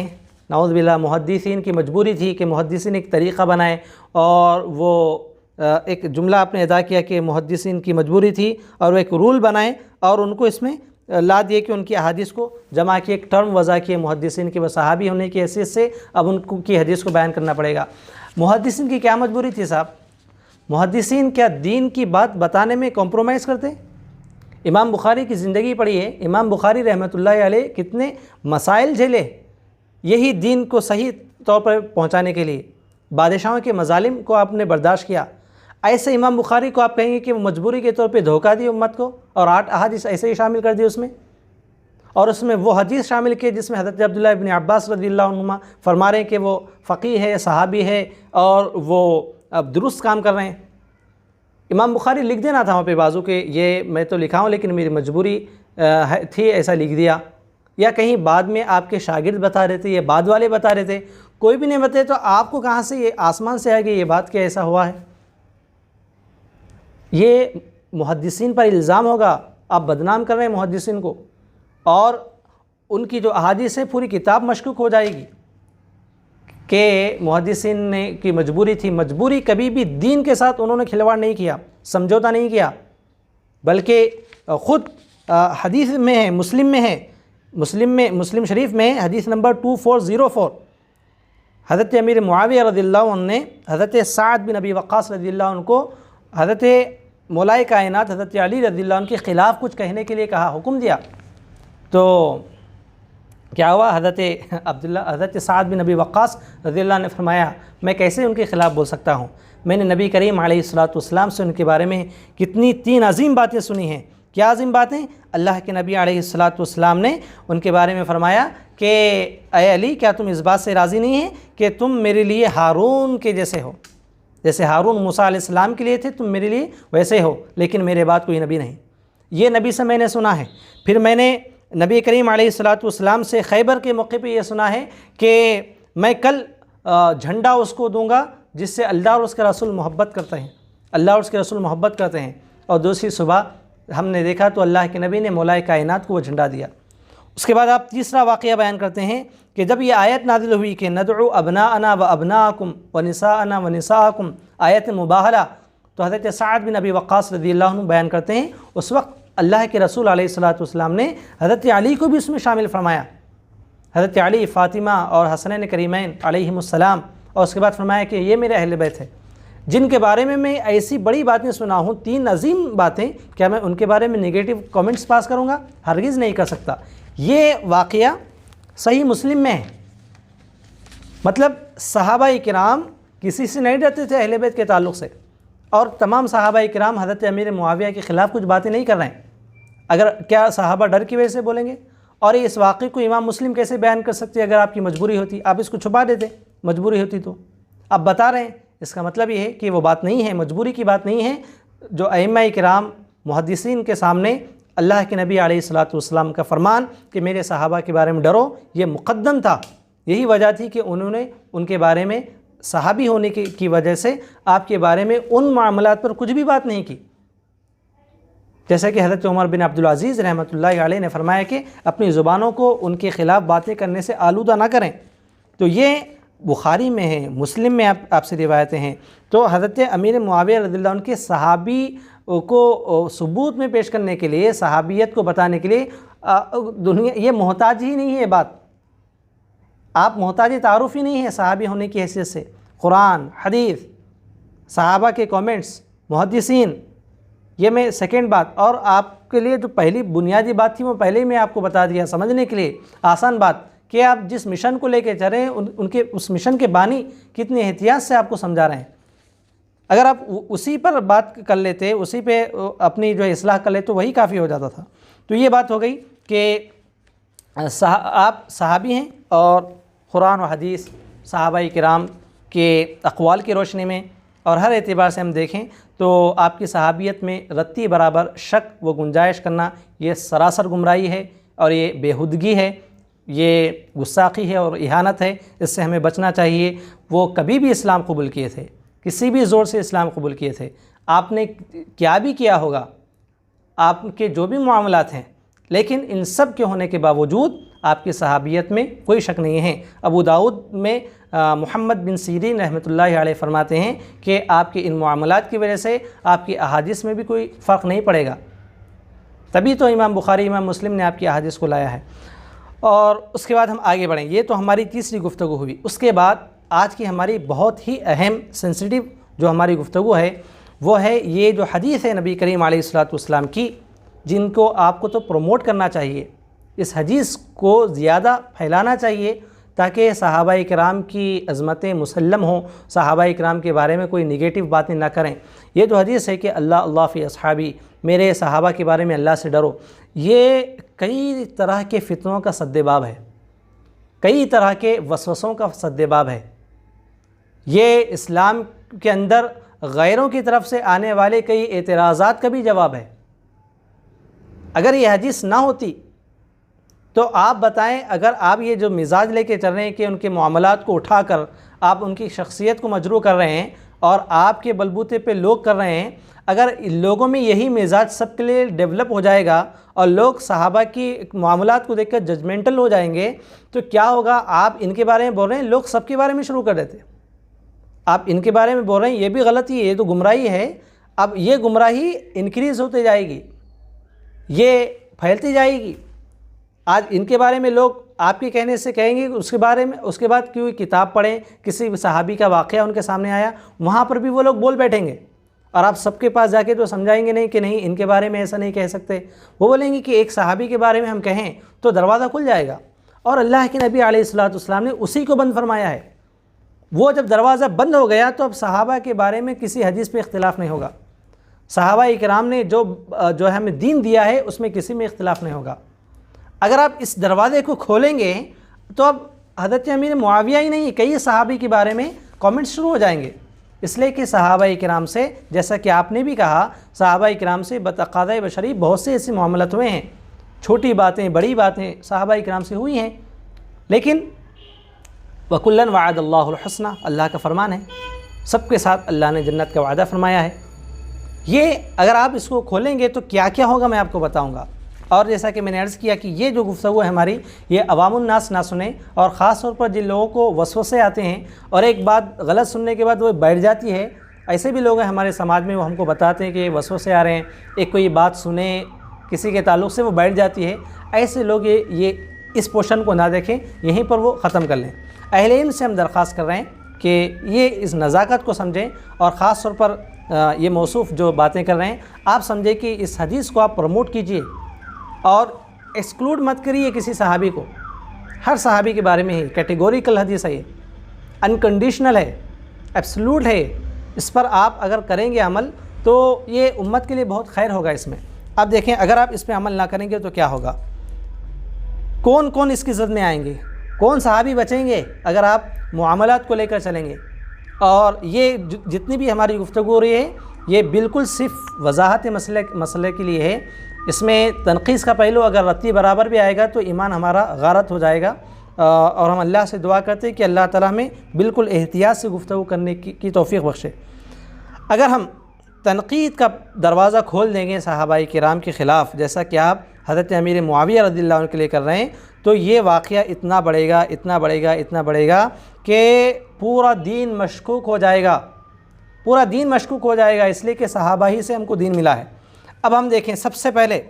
نعوذ باللہ، محدثین کی مجبوری تھی کہ محدثین ایک طریقہ بنائے، اور وہ ایک جملہ آپ نے ادا کیا کہ محدثین کی مجبوری تھی اور وہ ایک رول بنائے اور ان کو اس میں لا دیے کہ ان کی احادیث کو جمع کی، ایک ٹرم وضع کیے محدثین کے، وہ صحابی ہونے کی حیثیت سے اب ان کی حدیث کو بیان کرنا پڑے گا۔ محدثین کی کیا مجبوری تھی صاحب؟ محدثین کیا دین کی بات بتانے میں کمپرومائز کرتے؟ امام بخاری کی زندگی پڑھی ہے، امام بخاری رحمۃ اللہ علیہ کتنے مسائل جھیلے یہی دین کو صحیح طور پر پہنچانے کے لیے، بادشاہوں کے مظالم کو آپ نے برداشت کیا۔ ایسے امام بخاری کو آپ کہیں گے کہ وہ مجبوری کے طور پہ دھوکہ دی امت کو، اور 8 احادیث ایسے ہی شامل کر دی اس میں، اور اس میں وہ حدیث شامل کی جس میں حضرت عبداللہ ابن عباس رضی اللہ عنہما فرما رہے ہیں کہ وہ فقیہ ہے، صحابی ہے، اور وہ اب درست کام کر رہے ہیں۔ امام بخاری لکھ دینا تھا وہاں پہ بازو کہ یہ میں تو لکھا ہوں لیکن میری مجبوری تھی، ایسا لکھ دیا، یا کہیں بعد میں آپ کے شاگرد بتا رہے تھے یا بعد والے بتا رہے تھے، کوئی بھی نہیں بتائے تو آپ کو کہاں سے یہ آسمان سے آئے کہ یہ بات کیا ایسا ہوا ہے؟ یہ محدثین پر الزام ہوگا، آپ بدنام کر رہے ہیں محدثین کو، اور ان کی جو احادیث ہے پوری کتاب مشکوک ہو جائے گی کہ محدثین نے کی مجبوری تھی۔ مجبوری کبھی بھی دین کے ساتھ انہوں نے کھلواڑ نہیں کیا، سمجھوتا نہیں کیا، بلکہ خود حدیث میں ہے، مسلم شریف میں حدیث نمبر 2404، حضرت امیر معاویہ رضی اللہ عنہ نے حضرت سعد بن ابی وقاص رضی اللہ عنہ کو حضرت مولائے کائنات حضرت علی رضی اللہ عنہ کے خلاف کچھ کہنے کے لیے کہا، حکم دیا، تو کیا ہوا؟ حضرت سعد بن ابی وقاص رضی اللہ عنہ نے فرمایا میں کیسے ان کے خلاف بول سکتا ہوں؟ میں نے نبی کریم علیہ الصلوۃ والسلام سے ان کے بارے میں کتنی 3 عظیم باتیں سنی ہیں۔ کیا عظیم باتیں؟ اللہ کے نبی علیہ الصلوۃ والسلام نے ان کے بارے میں فرمایا کہ اے علی، کیا تم اس بات سے راضی نہیں ہیں کہ تم میرے لیے ہارون کے جیسے ہو، جیسے ہارون موسیٰ علیہ السلام کے لیے تھے، تم میرے لیے ویسے ہو، لیکن میرے بعد کوئی نبی نہیں۔ یہ نبی سے میں نے سنا ہے۔ پھر میں نے نبی کریم علیہ الصلوۃ والسلام سے خیبر کے موقع پہ یہ سنا ہے کہ میں کل جھنڈا اس کو دوں گا جس سے اللہ اور اس کے رسول محبت کرتے ہیں، اللہ اور اس کے رسول محبت کرتے ہیں، اور دوسری صبح ہم نے دیکھا تو اللہ کے نبی نے مولائے کائنات کو وہ جھنڈا دیا۔ اس کے بعد آپ تیسرا واقعہ بیان کرتے ہیں کہ جب یہ آیت نازل ہوئی کہ ندعو ابناءنا و ابناءکم و نساءنا و نساءکم، آیت مباہلہ، تو حضرت سعد بن ابی وقاص رضی اللہ عنہ بیان کرتے ہیں اس وقت اللہ کے رسول علیہ الصلوۃ والسلام نے حضرت علی کو بھی اس میں شامل فرمایا، حضرت علی، فاطمہ اور حسنین کریمین علیہم السلام، اور اس کے بعد فرمایا کہ یہ میرے اہل بیت ہے جن کے بارے میں ایسی بڑی باتیں سنا ہوں، 3 عظیم باتیں، کیا میں ان کے بارے میں نگیٹو کامنٹس پاس کروں گا؟ ہرگز نہیں کر سکتا۔ یہ واقعہ صحیح مسلم میں ہے، مطلب صحابہ کرام کسی سے نہیں ڈرتے تھے اہل بیت کے تعلق سے، اور تمام صحابہ کرام حضرت امیر معاویہ کے خلاف کچھ باتیں نہیں کر رہے ہیں۔ اگر کیا صحابہ ڈر کی وجہ سے بولیں گے؟ اور اس واقعے کو امام مسلم کیسے بیان کر سکتے اگر آپ کی مجبوری ہوتی؟ آپ اس کو چھپا دیتے مجبوری ہوتی تو۔ آپ بتا رہے ہیں، اس کا مطلب یہ ہے کہ وہ بات نہیں ہے، مجبوری کی بات نہیں ہے جو ائمہ کرام محدثین کے سامنے اللہ کے نبی علیہ الصلوۃ والسلام کا فرمان کہ میرے صحابہ کے بارے میں ڈرو، یہ مقدم تھا، یہی وجہ تھی کہ انہوں نے ان کے بارے میں صحابی ہونے کی وجہ سے آپ کے بارے میں ان معاملات پر کچھ بھی بات نہیں کی. جیسا کہ حضرت عمر بن عبدالعزیز رحمۃ اللہ علیہ نے فرمایا کہ اپنی زبانوں کو ان کے خلاف باتیں کرنے سے آلودہ نہ کریں. تو یہ بخاری میں ہے، مسلم میں آپ سے روایتیں ہیں. تو حضرت امیر معاویہ رضی اللہ عنہ کے صحابی کو ثبوت میں پیش کرنے کے لیے، صحابیت کو بتانے کے لیے دنیا یہ محتاج ہی نہیں ہے بات. آپ محتاج تعارف ہی نہیں ہے صحابی ہونے کی حیثیت سے. قرآن، حدیث، صحابہ کے کامنٹس، محدثین، یہ میں سیکنڈ بات. اور آپ کے لیے جو پہلی بنیادی بات تھی وہ پہلے ہی میں آپ کو بتا دیا سمجھنے کے لیے آسان بات، کہ آپ جس مشن کو لے کے چل رہے ہیں ان کے اس مشن کے بانی کتنی احتیاط سے آپ کو سمجھا رہے ہیں. اگر آپ اسی پر بات کر لیتے، اسی پہ اپنی جو اصلاح کر لیتے تو وہی کافی ہو جاتا تھا. تو یہ بات ہو گئی کہ آپ صحابی ہیں، اور قرآن و حدیث، صحابہ کرام کے اقوال کی روشنی میں اور ہر اعتبار سے ہم دیکھیں تو آپ کی صحابیت میں رتی برابر شک و گنجائش کرنا یہ سراسر گمراہی ہے، اور یہ بیہودگی ہے، یہ گستاخی ہے اور اہانت ہے. اس سے ہمیں بچنا چاہیے. وہ کبھی بھی اسلام قبول کیے تھے، کسی بھی زور سے اسلام قبول کیے تھے. آپ نے کیا بھی کیا ہوگا، آپ کے جو بھی معاملات ہیں، لیکن ان سب کے ہونے کے باوجود آپ کی صحابیت میں کوئی شک نہیں ہے. ابو داؤد میں محمد بن سیرین رحمۃ اللہ علیہ فرماتے ہیں کہ آپ کے ان معاملات کی وجہ سے آپ کی احادیث میں بھی کوئی فرق نہیں پڑے گا. تبھی تو امام بخاری، امام مسلم نے آپ کی احادیث کو لایا ہے. اور اس کے بعد ہم آگے بڑھیں. یہ تو ہماری تیسری گفتگو ہوئی. اس کے بعد آج کی ہماری بہت ہی اہم سینسٹیو جو ہماری گفتگو ہے وہ ہے یہ جو حدیث ہے نبی کریم علیہ الصلوۃ والسلام کی، جن کو آپ کو تو پروموٹ کرنا چاہیے. اس حدیث کو زیادہ پھیلانا چاہیے تاکہ صحابہ کرام کی عظمتیں مسلم ہوں، صحابہ کرام کے بارے میں کوئی نگیٹو باتیں نہ کریں. یہ جو حدیث ہے کہ اللہ فی اصحابی، میرے صحابہ کے بارے میں اللہ سے ڈرو، یہ کئی طرح کے فتنوں کا سد باب ہے، کئی طرح کے وسوسوں کا سد باب ہے. یہ اسلام کے اندر غیروں کی طرف سے آنے والے کئی اعتراضات کا بھی جواب ہے. اگر یہ حدیث نہ ہوتی تو آپ بتائیں، اگر آپ یہ جو مزاج لے کے چل رہے ہیں کہ ان کے معاملات کو اٹھا کر آپ ان کی شخصیت کو مجروح کر رہے ہیں اور آپ کے بلبوتے پہ لوگ کر رہے ہیں، اگر لوگوں میں یہی مزاج سب کے لیے ڈیولپ ہو جائے گا اور لوگ صحابہ کی معاملات کو دیکھ کر ججمنٹل ہو جائیں گے تو کیا ہوگا؟ آپ ان کے بارے میں بول رہے ہیں، لوگ سب کے بارے میں شروع کر دیتے. آپ ان کے بارے میں بول رہے ہیں، یہ بھی غلطی ہے، یہ تو گمراہی ہے. اب یہ گمراہی انکریز ہوتے جائے گی، یہ پھیلتی جائے گی. آج ان کے بارے میں لوگ آپ کے کہنے سے کہیں گے، اس کے بعد کوئی کتاب پڑھیں، کسی صحابی کا واقعہ ان کے سامنے آیا، وہاں پر بھی وہ لوگ بول بیٹھیں گے، اور آپ سب کے پاس جا کے تو سمجھائیں گے نہیں کہ نہیں ان کے بارے میں ایسا نہیں کہہ سکتے. وہ بولیں گے کہ ایک صحابی کے بارے میں ہم کہیں تو دروازہ کھل جائے گا، اور اللہ کے نبی علیہ الصلوۃ والسلام نے اسی کو بند فرمایا ہے. وہ جب دروازہ بند ہو گیا تو اب صحابہ کے بارے میں کسی حدیث پہ اختلاف نہیں ہوگا. صحابہ کرام نے جو ہمیں دین دیا ہے اس میں کسی میں اختلاف نہیں ہوگا. اگر آپ اس دروازے کو کھولیں گے تو اب حضرت امیر معاویہ ہی نہیں، کئی صحابی کے بارے میں کامنٹس شروع ہو جائیں گے. اس لیے کہ صحابہ کرام سے، جیسا کہ آپ نے بھی کہا، صحابہ کرام سے بتقاضۂ بشری بہت سے ایسے معاملات ہوئے ہیں، چھوٹی باتیں بڑی باتیں صحابہ کرام سے ہوئی ہیں. لیکن وَكُلًّا وَعَدَ اللَّهُ الْحُسْنَى، اللہ کا فرمان ہے، سب کے ساتھ اللہ نے جنت کا وعدہ فرمایا ہے. یہ اگر آپ اس کو کھولیں گے تو کیا کیا ہوگا میں آپ کو بتاؤں گا. اور جیسا کہ میں نے عرض کیا کہ یہ جو گفتگو ہے ہماری، یہ عوام الناس نہ سنیں، اور خاص طور پر جن لوگوں کو وسوسے آتے ہیں اور ایک بات غلط سننے کے بعد وہ بیٹھ جاتی ہے. ایسے بھی لوگ ہیں ہمارے سماج میں، وہ ہم کو بتاتے ہیں کہ وسوسے آ رہے ہیں، ایک کوئی بات سنیں کسی کے تعلق سے وہ بیٹھ جاتی ہے. ایسے لوگ یہ اس پورشن کو نہ دیکھیں، یہیں پر وہ ختم کر لیں. اہل علم سے ہم درخواست کر رہے ہیں کہ یہ اس نزاکت کو سمجھیں، اور خاص طور پر یہ موصوف جو باتیں کر رہے ہیں آپ سمجھیں کہ اس حدیث کو آپ پروموٹ کیجئے اور ایکسکلوڈ مت کریے کسی صحابی کو. ہر صحابی کے بارے میں ہی کیٹیگوریکل حدیث ہے، یہ انکنڈیشنل ہے، ایبسلوٹ ہے. اس پر آپ اگر کریں گے عمل تو یہ امت کے لیے بہت خیر ہوگا اس میں. اب دیکھیں اگر آپ اس پہ عمل نہ کریں گے تو کیا ہوگا، کون کون اس کی زد میں آئیں گے، کون صحابی بچیں گے اگر آپ معاملات کو لے کر چلیں گے. اور یہ جتنی بھی ہماری گفتگو ہو رہی ہے یہ بالکل صرف وضاحت مسئلے کے لیے ہے. اس میں تنقیص کا پہلو اگر رتی برابر بھی آئے گا تو ایمان ہمارا غارت ہو جائے گا، اور ہم اللہ سے دعا کرتے ہیں کہ اللہ تعالیٰ ہمیں بالکل احتیاط سے گفتگو کرنے کی توفیق بخشے۔ اگر ہم تنقید کا دروازہ کھول دیں گے صحابہ کرام کے خلاف، جیسا کہ آپ حضرت امیر معاویہ رضی اللہ عنہ کے لیے کر رہے ہیں، تو یہ واقعہ اتنا بڑھے گا کہ پورا دین مشکوک ہو جائے گا، پورا دین مشکوک ہو جائے گا، اس لیے کہ صحابہ ہی سے ہم کو دین ملا ہے۔ اب ہم دیکھیں، سب سے پہلے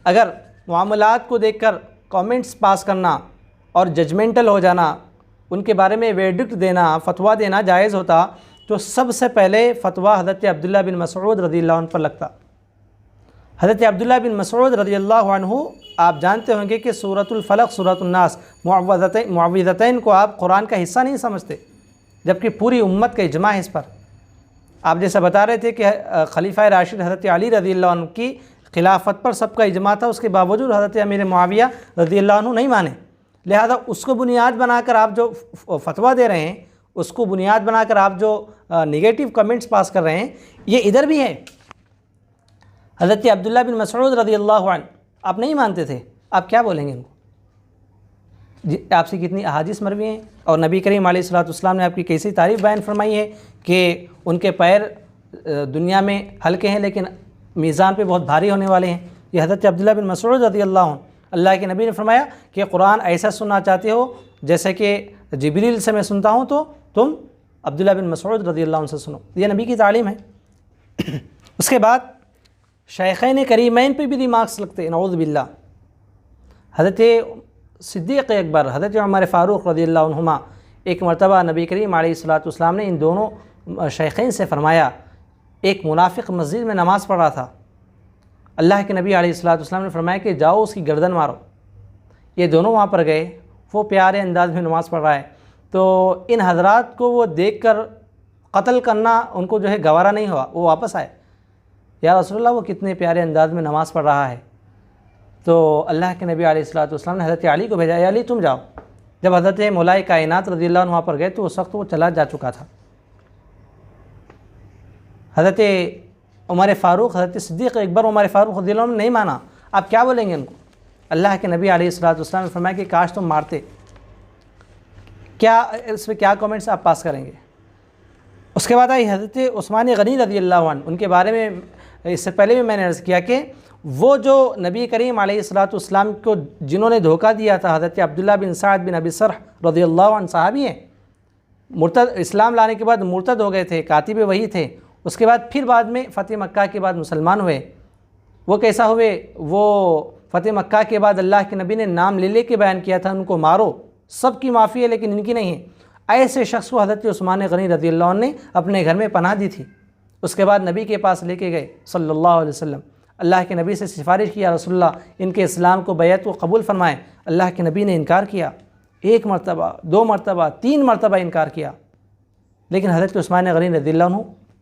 اگر معاملات کو دیکھ کر کامنٹس پاس کرنا اور ججمنٹل ہو جانا، ان کے بارے میں ویرڈکٹ دینا، فتویٰ دینا جائز ہوتا تو سب سے پہلے فتویٰ حضرت عبداللہ بن مسعود رضی اللہ عنہ پر لگتا۔ حضرت عبداللہ بن مسعود رضی اللہ عنہ، آپ جانتے ہوں گے کہ سورۃ الفلق، سورۃ الناس، معوذتین کو آپ قرآن کا حصہ نہیں سمجھتے، جبکہ پوری امت کا اجماع ہے اس پر۔ آپ جیسا بتا رہے تھے کہ خلیفہ راشد حضرت علی رضی اللہ عنہ کی خلافت پر سب کا اجماع تھا، اس کے باوجود حضرت امیر معاویہ رضی اللہ عنہ نہیں مانے، لہذا اس کو بنیاد بنا کر آپ جو فتویٰ دے رہے ہیں، اس کو بنیاد بنا کر آپ جو نگیٹو کمنٹس پاس کر رہے ہیں، یہ ادھر بھی ہے۔ حضرت عبداللہ بن مسعود رضی اللہ عنہ آپ نہیں مانتے تھے، آپ کیا بولیں گے ان کو؟ آپ سے کتنی احادیث مروی ہیں، اور نبی کریم علیہ الصلوۃ والسلام نے آپ کی کیسی تعریف بیان فرمائی ہے کہ ان کے پیر دنیا میں ہلکے ہیں لیکن میزان پہ بہت بھاری ہونے والے ہیں۔ یہ حضرت عبداللہ بن مسعود رضی اللہ عنہ، اللہ کے نبی نے فرمایا کہ قرآن ایسا سننا چاہتے ہو جیسے کہ جبریل سے میں سنتا ہوں، تو تم عبداللہ بن مسعود رضی اللہ عنہ سے سنو، یہ نبی کی تعلیم ہے۔ اس کے بعد شیخین کریمین پہ بھی ریمارکس لگتے ہیں، نعوذ باللہ۔ حضرت صدیق اکبر، حضرت عمر فاروق رضی اللہ عنہما، ایک مرتبہ نبی کریم علیہ الصلوۃ والسلام نے ان دونوں شیخین سے فرمایا، ایک منافق مسجد میں نماز پڑھ رہا تھا، اللہ کے نبی علیہ الصلوۃ والسلام نے فرمایا کہ جاؤ اس کی گردن مارو۔ یہ دونوں وہاں پر گئے، وہ پیارے انداز میں نماز پڑھ رہا ہے، تو ان حضرات کو وہ دیکھ کر قتل کرنا ان کو جو ہے گوارا نہیں ہوا، وہ واپس آئے، یا رسول اللہ وہ کتنے پیارے انداز میں نماز پڑھ رہا ہے۔ تو اللہ کے نبی علیہ الصلوۃ والسلام نے حضرت علی کو بھیجا، یا علی تم جاؤ۔ جب حضرت مولا کائنات رضی اللہ عنہ وہاں پر گئے تو اس وقت وہ چلا جا چکا تھا۔ حضرت عمر فاروق، حضرت صدیق اکبر عمر فاروق رضی اللہ عنہ نے نہیں مانا، آپ کیا بولیں گے ان کو؟ اللہ کے نبی علیہ الصلوۃ والسلام نے فرمایا کہ کاش تم مارتے۔ کیا اس پہ کیا کامنٹس آپ پاس کریں گے؟ اس کے بعد آئی حضرت عثمان غنی رضی اللہ عنہ، ان کے بارے میں اس سے پہلے بھی میں نے عرض کیا کہ وہ جو نبی کریم علیہ الصلوۃ والسلام کو جنہوں نے دھوکہ دیا تھا، حضرت عبداللہ بن سعد بن ابی سرح رضی اللہ عنہ صحابی ہیں، مرتد، اسلام لانے کے بعد مرتد ہو گئے تھے، کاتب وحی تھے، اس کے بعد پھر بعد میں فتح مکہ کے بعد مسلمان ہوئے۔ وہ کیسا ہوئے؟ وہ فتح مکہ کے بعد اللہ کے نبی نے نام لے کے بیان کیا تھا ان کو مارو، سب کی معافی ہے لیکن ان کی نہیں ہے۔ ایسے شخص کو حضرت عثمان غنی رضی اللہ عنہ نے اپنے گھر میں پناہ دی تھی۔ اس کے بعد نبی کے پاس لے کے گئے صلی اللہ علیہ وسلم، اللہ کے نبی سے سفارش کیا، رسول اللہ ان کے اسلام کو بیعت کو قبول فرمائیں۔ اللہ کے نبی نے انکار کیا، ایک مرتبہ، دو مرتبہ، تین مرتبہ انکار کیا، لیکن حضرت عثمان غنی رضی اللہ عنہ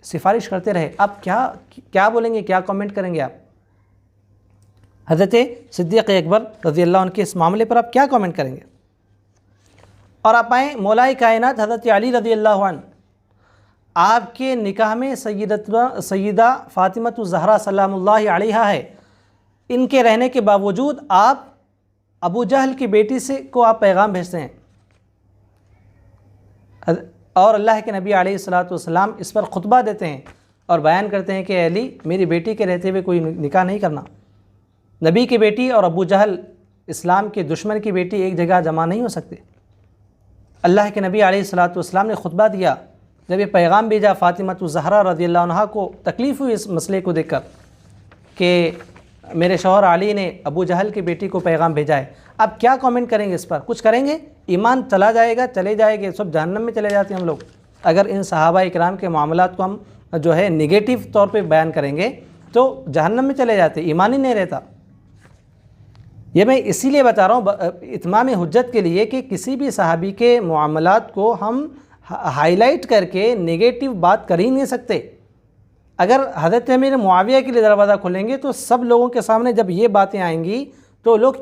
سفارش کرتے رہے۔ اب کیا بولیں گے، کیا کامنٹ کریں گے آپ؟ حضرت صدیق اکبر رضی اللہ عنہ کے اس معاملے پر آپ کیا کامنٹ کریں گے؟ اور آپ آئیں مولا کائنات حضرت علی رضی اللہ عنہ، آپ کے نکاح میں سیدہ فاطمہ الزہرا سلام اللہ علیہا ہے، ان کے رہنے کے باوجود آپ ابو جہل کی بیٹی کو آپ پیغام بھیجتے ہیں، اور اللہ کے نبی علیہ الصلوۃ والسلام اس پر خطبہ دیتے ہیں اور بیان کرتے ہیں کہ علی میری بیٹی کے رہتے ہوئے کوئی نکاح نہیں کرنا۔ نبی کی بیٹی اور ابو جہل اسلام کے دشمن کی بیٹی ایک جگہ جمع نہیں ہو سکتے۔ اللہ کے نبی علیہ الصلوۃ والسلام نے خطبہ دیا، جب یہ پیغام بھیجا فاطمہ الزہرا رضی اللہ عنہا کو تکلیف ہوئی اس مسئلے کو دیکھ کر کہ میرے شوہر علی نے ابو جہل کی بیٹی کو پیغام بھیجا ہے۔ اب کیا کامنٹ کریں گے اس پر؟ کچھ کریں گے؟ ایمان چلا جائے گا، چلے جائے گے، سب جہنم میں چلے جاتے ہیں ہم لوگ۔ اگر ان صحابہ اکرام کے معاملات کو ہم جو ہے نگیٹو طور پہ بیان کریں گے تو جہنم میں چلے جاتے، ایمان ہی نہیں رہتا۔ یہ میں اسی لیے بتا رہا ہوں اتمام حجت کے لیے کہ کسی بھی صحابی کے معاملات کو ہم ہائی لائٹ کر کے نگیٹو بات کر ہی نہیں سکتے۔ اگر حضرت امیر معاویہ کے لیے دروازہ کھولیں گے تو سب لوگوں کے سامنے جب یہ باتیں آئیں گی تو لوگ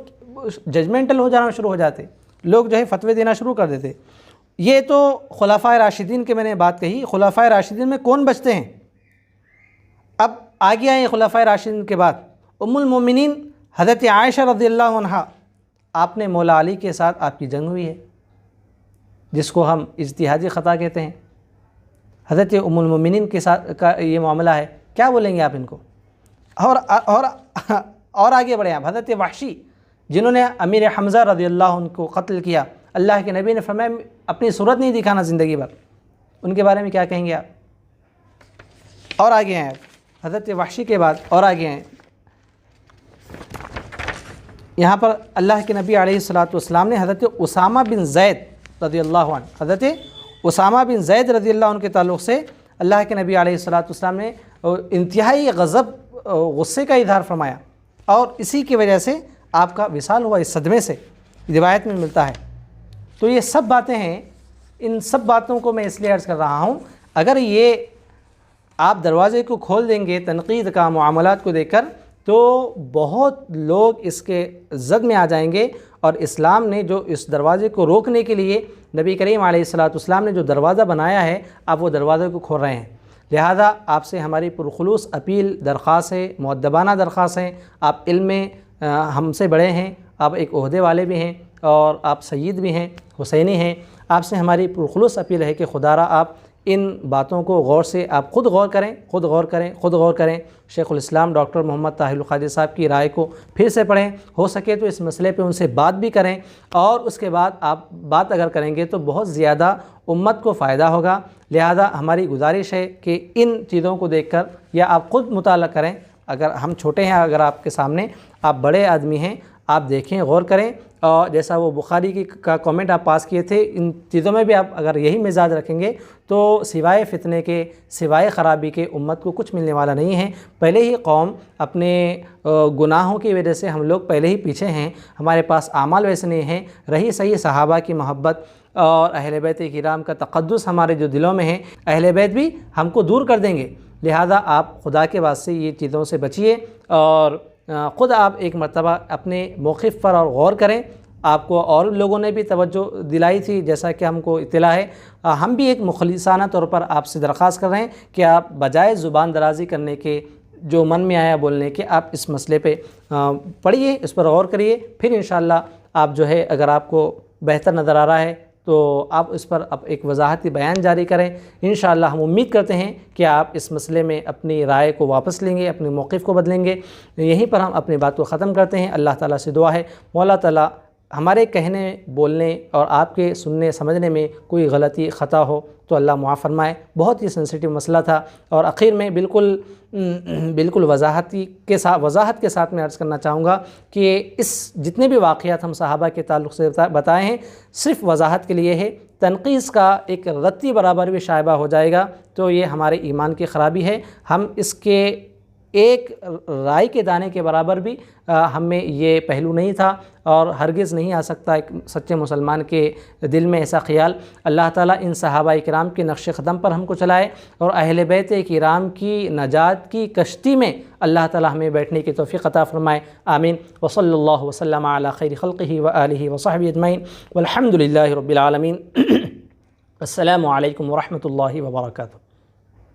ججمنٹل ہو جانا شروع ہو جاتے، لوگ جو ہے فتوے دینا شروع کر دیتے۔ یہ تو خلفائے راشدین کے میں نے بات کہی، خلفائے راشدین میں کون بچتے ہیں؟ اب آگے آئیں خلفائے راشدین کے بعد ام المومنین حضرت عائشہ رضی اللہ عنہا، آپ نے مولا علی کے ساتھ آپ کی جنگ ہوئی ہے، جس کو ہم اجتہادی خطا کہتے ہیں، حضرت ام المومنین کے ساتھ کا یہ معاملہ ہے، کیا بولیں گے آپ ان کو؟ اور آگے بڑھیں آپ، حضرت وحشی جنہوں نے امیر حمزہ رضی اللہ عنہ کو قتل کیا، اللہ کے نبی نے فرمایا اپنی صورت نہیں دکھانا زندگی بھر، ان کے بارے میں کیا کہیں گے آپ؟ اور آگے ہیں آپ، حضرت وحشی کے بعد اور آگے ہیں، یہاں پر اللہ کے نبی علیہ الصلوۃ نے حضرت اسامہ بن زید رضی اللہ عنہ، حضرت اسامہ بن زید رضی اللہ عنہ کے تعلق سے اللہ کے نبی علیہ الصلوۃ نے انتہائی غصے کا اظہار فرمایا، اور اسی کی وجہ سے آپ کا وصال ہوا، اس صدمے سے روایت میں ملتا ہے۔ تو یہ سب باتیں ہیں، ان سب باتوں کو میں اس لیے عرض کر رہا ہوں، اگر یہ آپ دروازے کو کھول دیں گے تنقید کا، معاملات کو دیکھ کر، تو بہت لوگ اس کے زد میں آ جائیں گے، اور اسلام نے جو اس دروازے کو روکنے کے لیے نبی کریم علیہ السلام نے جو دروازہ بنایا ہے، آپ وہ دروازے کو کھول رہے ہیں۔ لہذا آپ سے ہماری پرخلوص اپیل، درخواست ہے، مؤدبانہ درخواست ہے، آپ علم میں ہم سے بڑے ہیں، آپ ایک عہدے والے بھی ہیں، اور آپ سید بھی ہیں، حسینی ہیں، آپ سے ہماری پرخلوص اپیل ہے کہ خدا را آپ ان باتوں کو غور سے آپ خود غور کریں، شیخ الاسلام ڈاکٹر محمد طاہر القادری صاحب کی رائے کو پھر سے پڑھیں، ہو سکے تو اس مسئلے پہ ان سے بات بھی کریں، اور اس کے بعد آپ بات اگر کریں گے تو بہت زیادہ امت کو فائدہ ہوگا۔ لہذا ہماری گزارش ہے کہ ان چیزوں کو دیکھ کر یا آپ خود مطالعہ کریں، اگر ہم چھوٹے ہیں، اگر آپ کے سامنے آپ بڑے آدمی ہیں، آپ دیکھیں، غور کریں، اور جیسا وہ بخاری کا کامنٹ آپ پاس کیے تھے، ان چیزوں میں بھی آپ اگر یہی مزاج رکھیں گے تو سوائے فتنے کے، سوائے خرابی کے امت کو کچھ ملنے والا نہیں ہے۔ پہلے ہی قوم اپنے گناہوں کی وجہ سے ہم لوگ پہلے ہی پیچھے ہیں، ہمارے پاس اعمال ویسے نہیں ہیں، رہی صحیح صحابہ کی محبت اور اہل بیت کرام کا تقدس ہمارے جو دلوں میں ہے، اہل بیت بھی ہم کو دور کر دیں گے۔ لہذا آپ خدا کے واسطے یہ چیزوں سے بچیے، اور خود آپ ایک مرتبہ اپنے موقف پر اور غور کریں۔ آپ کو اور لوگوں نے بھی توجہ دلائی تھی، جیسا کہ ہم کو اطلاع ہے، ہم بھی ایک مخلصانہ طور پر آپ سے درخواست کر رہے ہیں کہ آپ بجائے زبان درازی کرنے کے، جو من میں آیا بولنے کے، آپ اس مسئلے پہ پڑھیے، اس پر غور کریے، پھر انشاءاللہ آپ جو ہے اگر آپ کو بہتر نظر آ رہا ہے تو آپ اس پر ایک وضاحتی بیان جاری کریں۔ انشاءاللہ ہم امید کرتے ہیں کہ آپ اس مسئلے میں اپنی رائے کو واپس لیں گے، اپنے موقف کو بدلیں گے۔ یہیں پر ہم اپنی بات کو ختم کرتے ہیں۔ اللہ تعالیٰ سے دعا ہے مولا تعالیٰ ہمارے کہنے، بولنے اور آپ کے سننے سمجھنے میں کوئی غلطی خطا ہو تو اللہ معاف فرمائے۔ بہت ہی سینسیٹیو مسئلہ تھا، اور آخر میں بالکل وضاحت کے ساتھ میں عرض کرنا چاہوں گا کہ اس جتنے بھی واقعات ہم صحابہ کے تعلق سے بتائے ہیں، صرف وضاحت کے لیے ہے۔ تنقیص کا ایک رتی برابر بھی شائبہ ہو جائے گا تو یہ ہمارے ایمان کی خرابی ہے۔ ہم اس کے ایک رائے کے دانے کے برابر بھی ہم میں یہ پہلو نہیں تھا، اور ہرگز نہیں آ سکتا ایک سچے مسلمان کے دل میں ایسا خیال۔ اللہ تعالیٰ ان صحابہ کرام کے نقش قدم پر ہم کو چلائے، اور اہل بیت کرام کی نجات کی کشتی میں اللہ تعالیٰ ہمیں بیٹھنے کی توفیق عطا فرمائے، آمین۔ وصلی اللہ وسلم علی خیر خلقہ وآلہ وصحبہ اجمعین، والحمد للہ رب العالمین۔ السلام علیکم ورحمۃ اللہ وبرکاتہ۔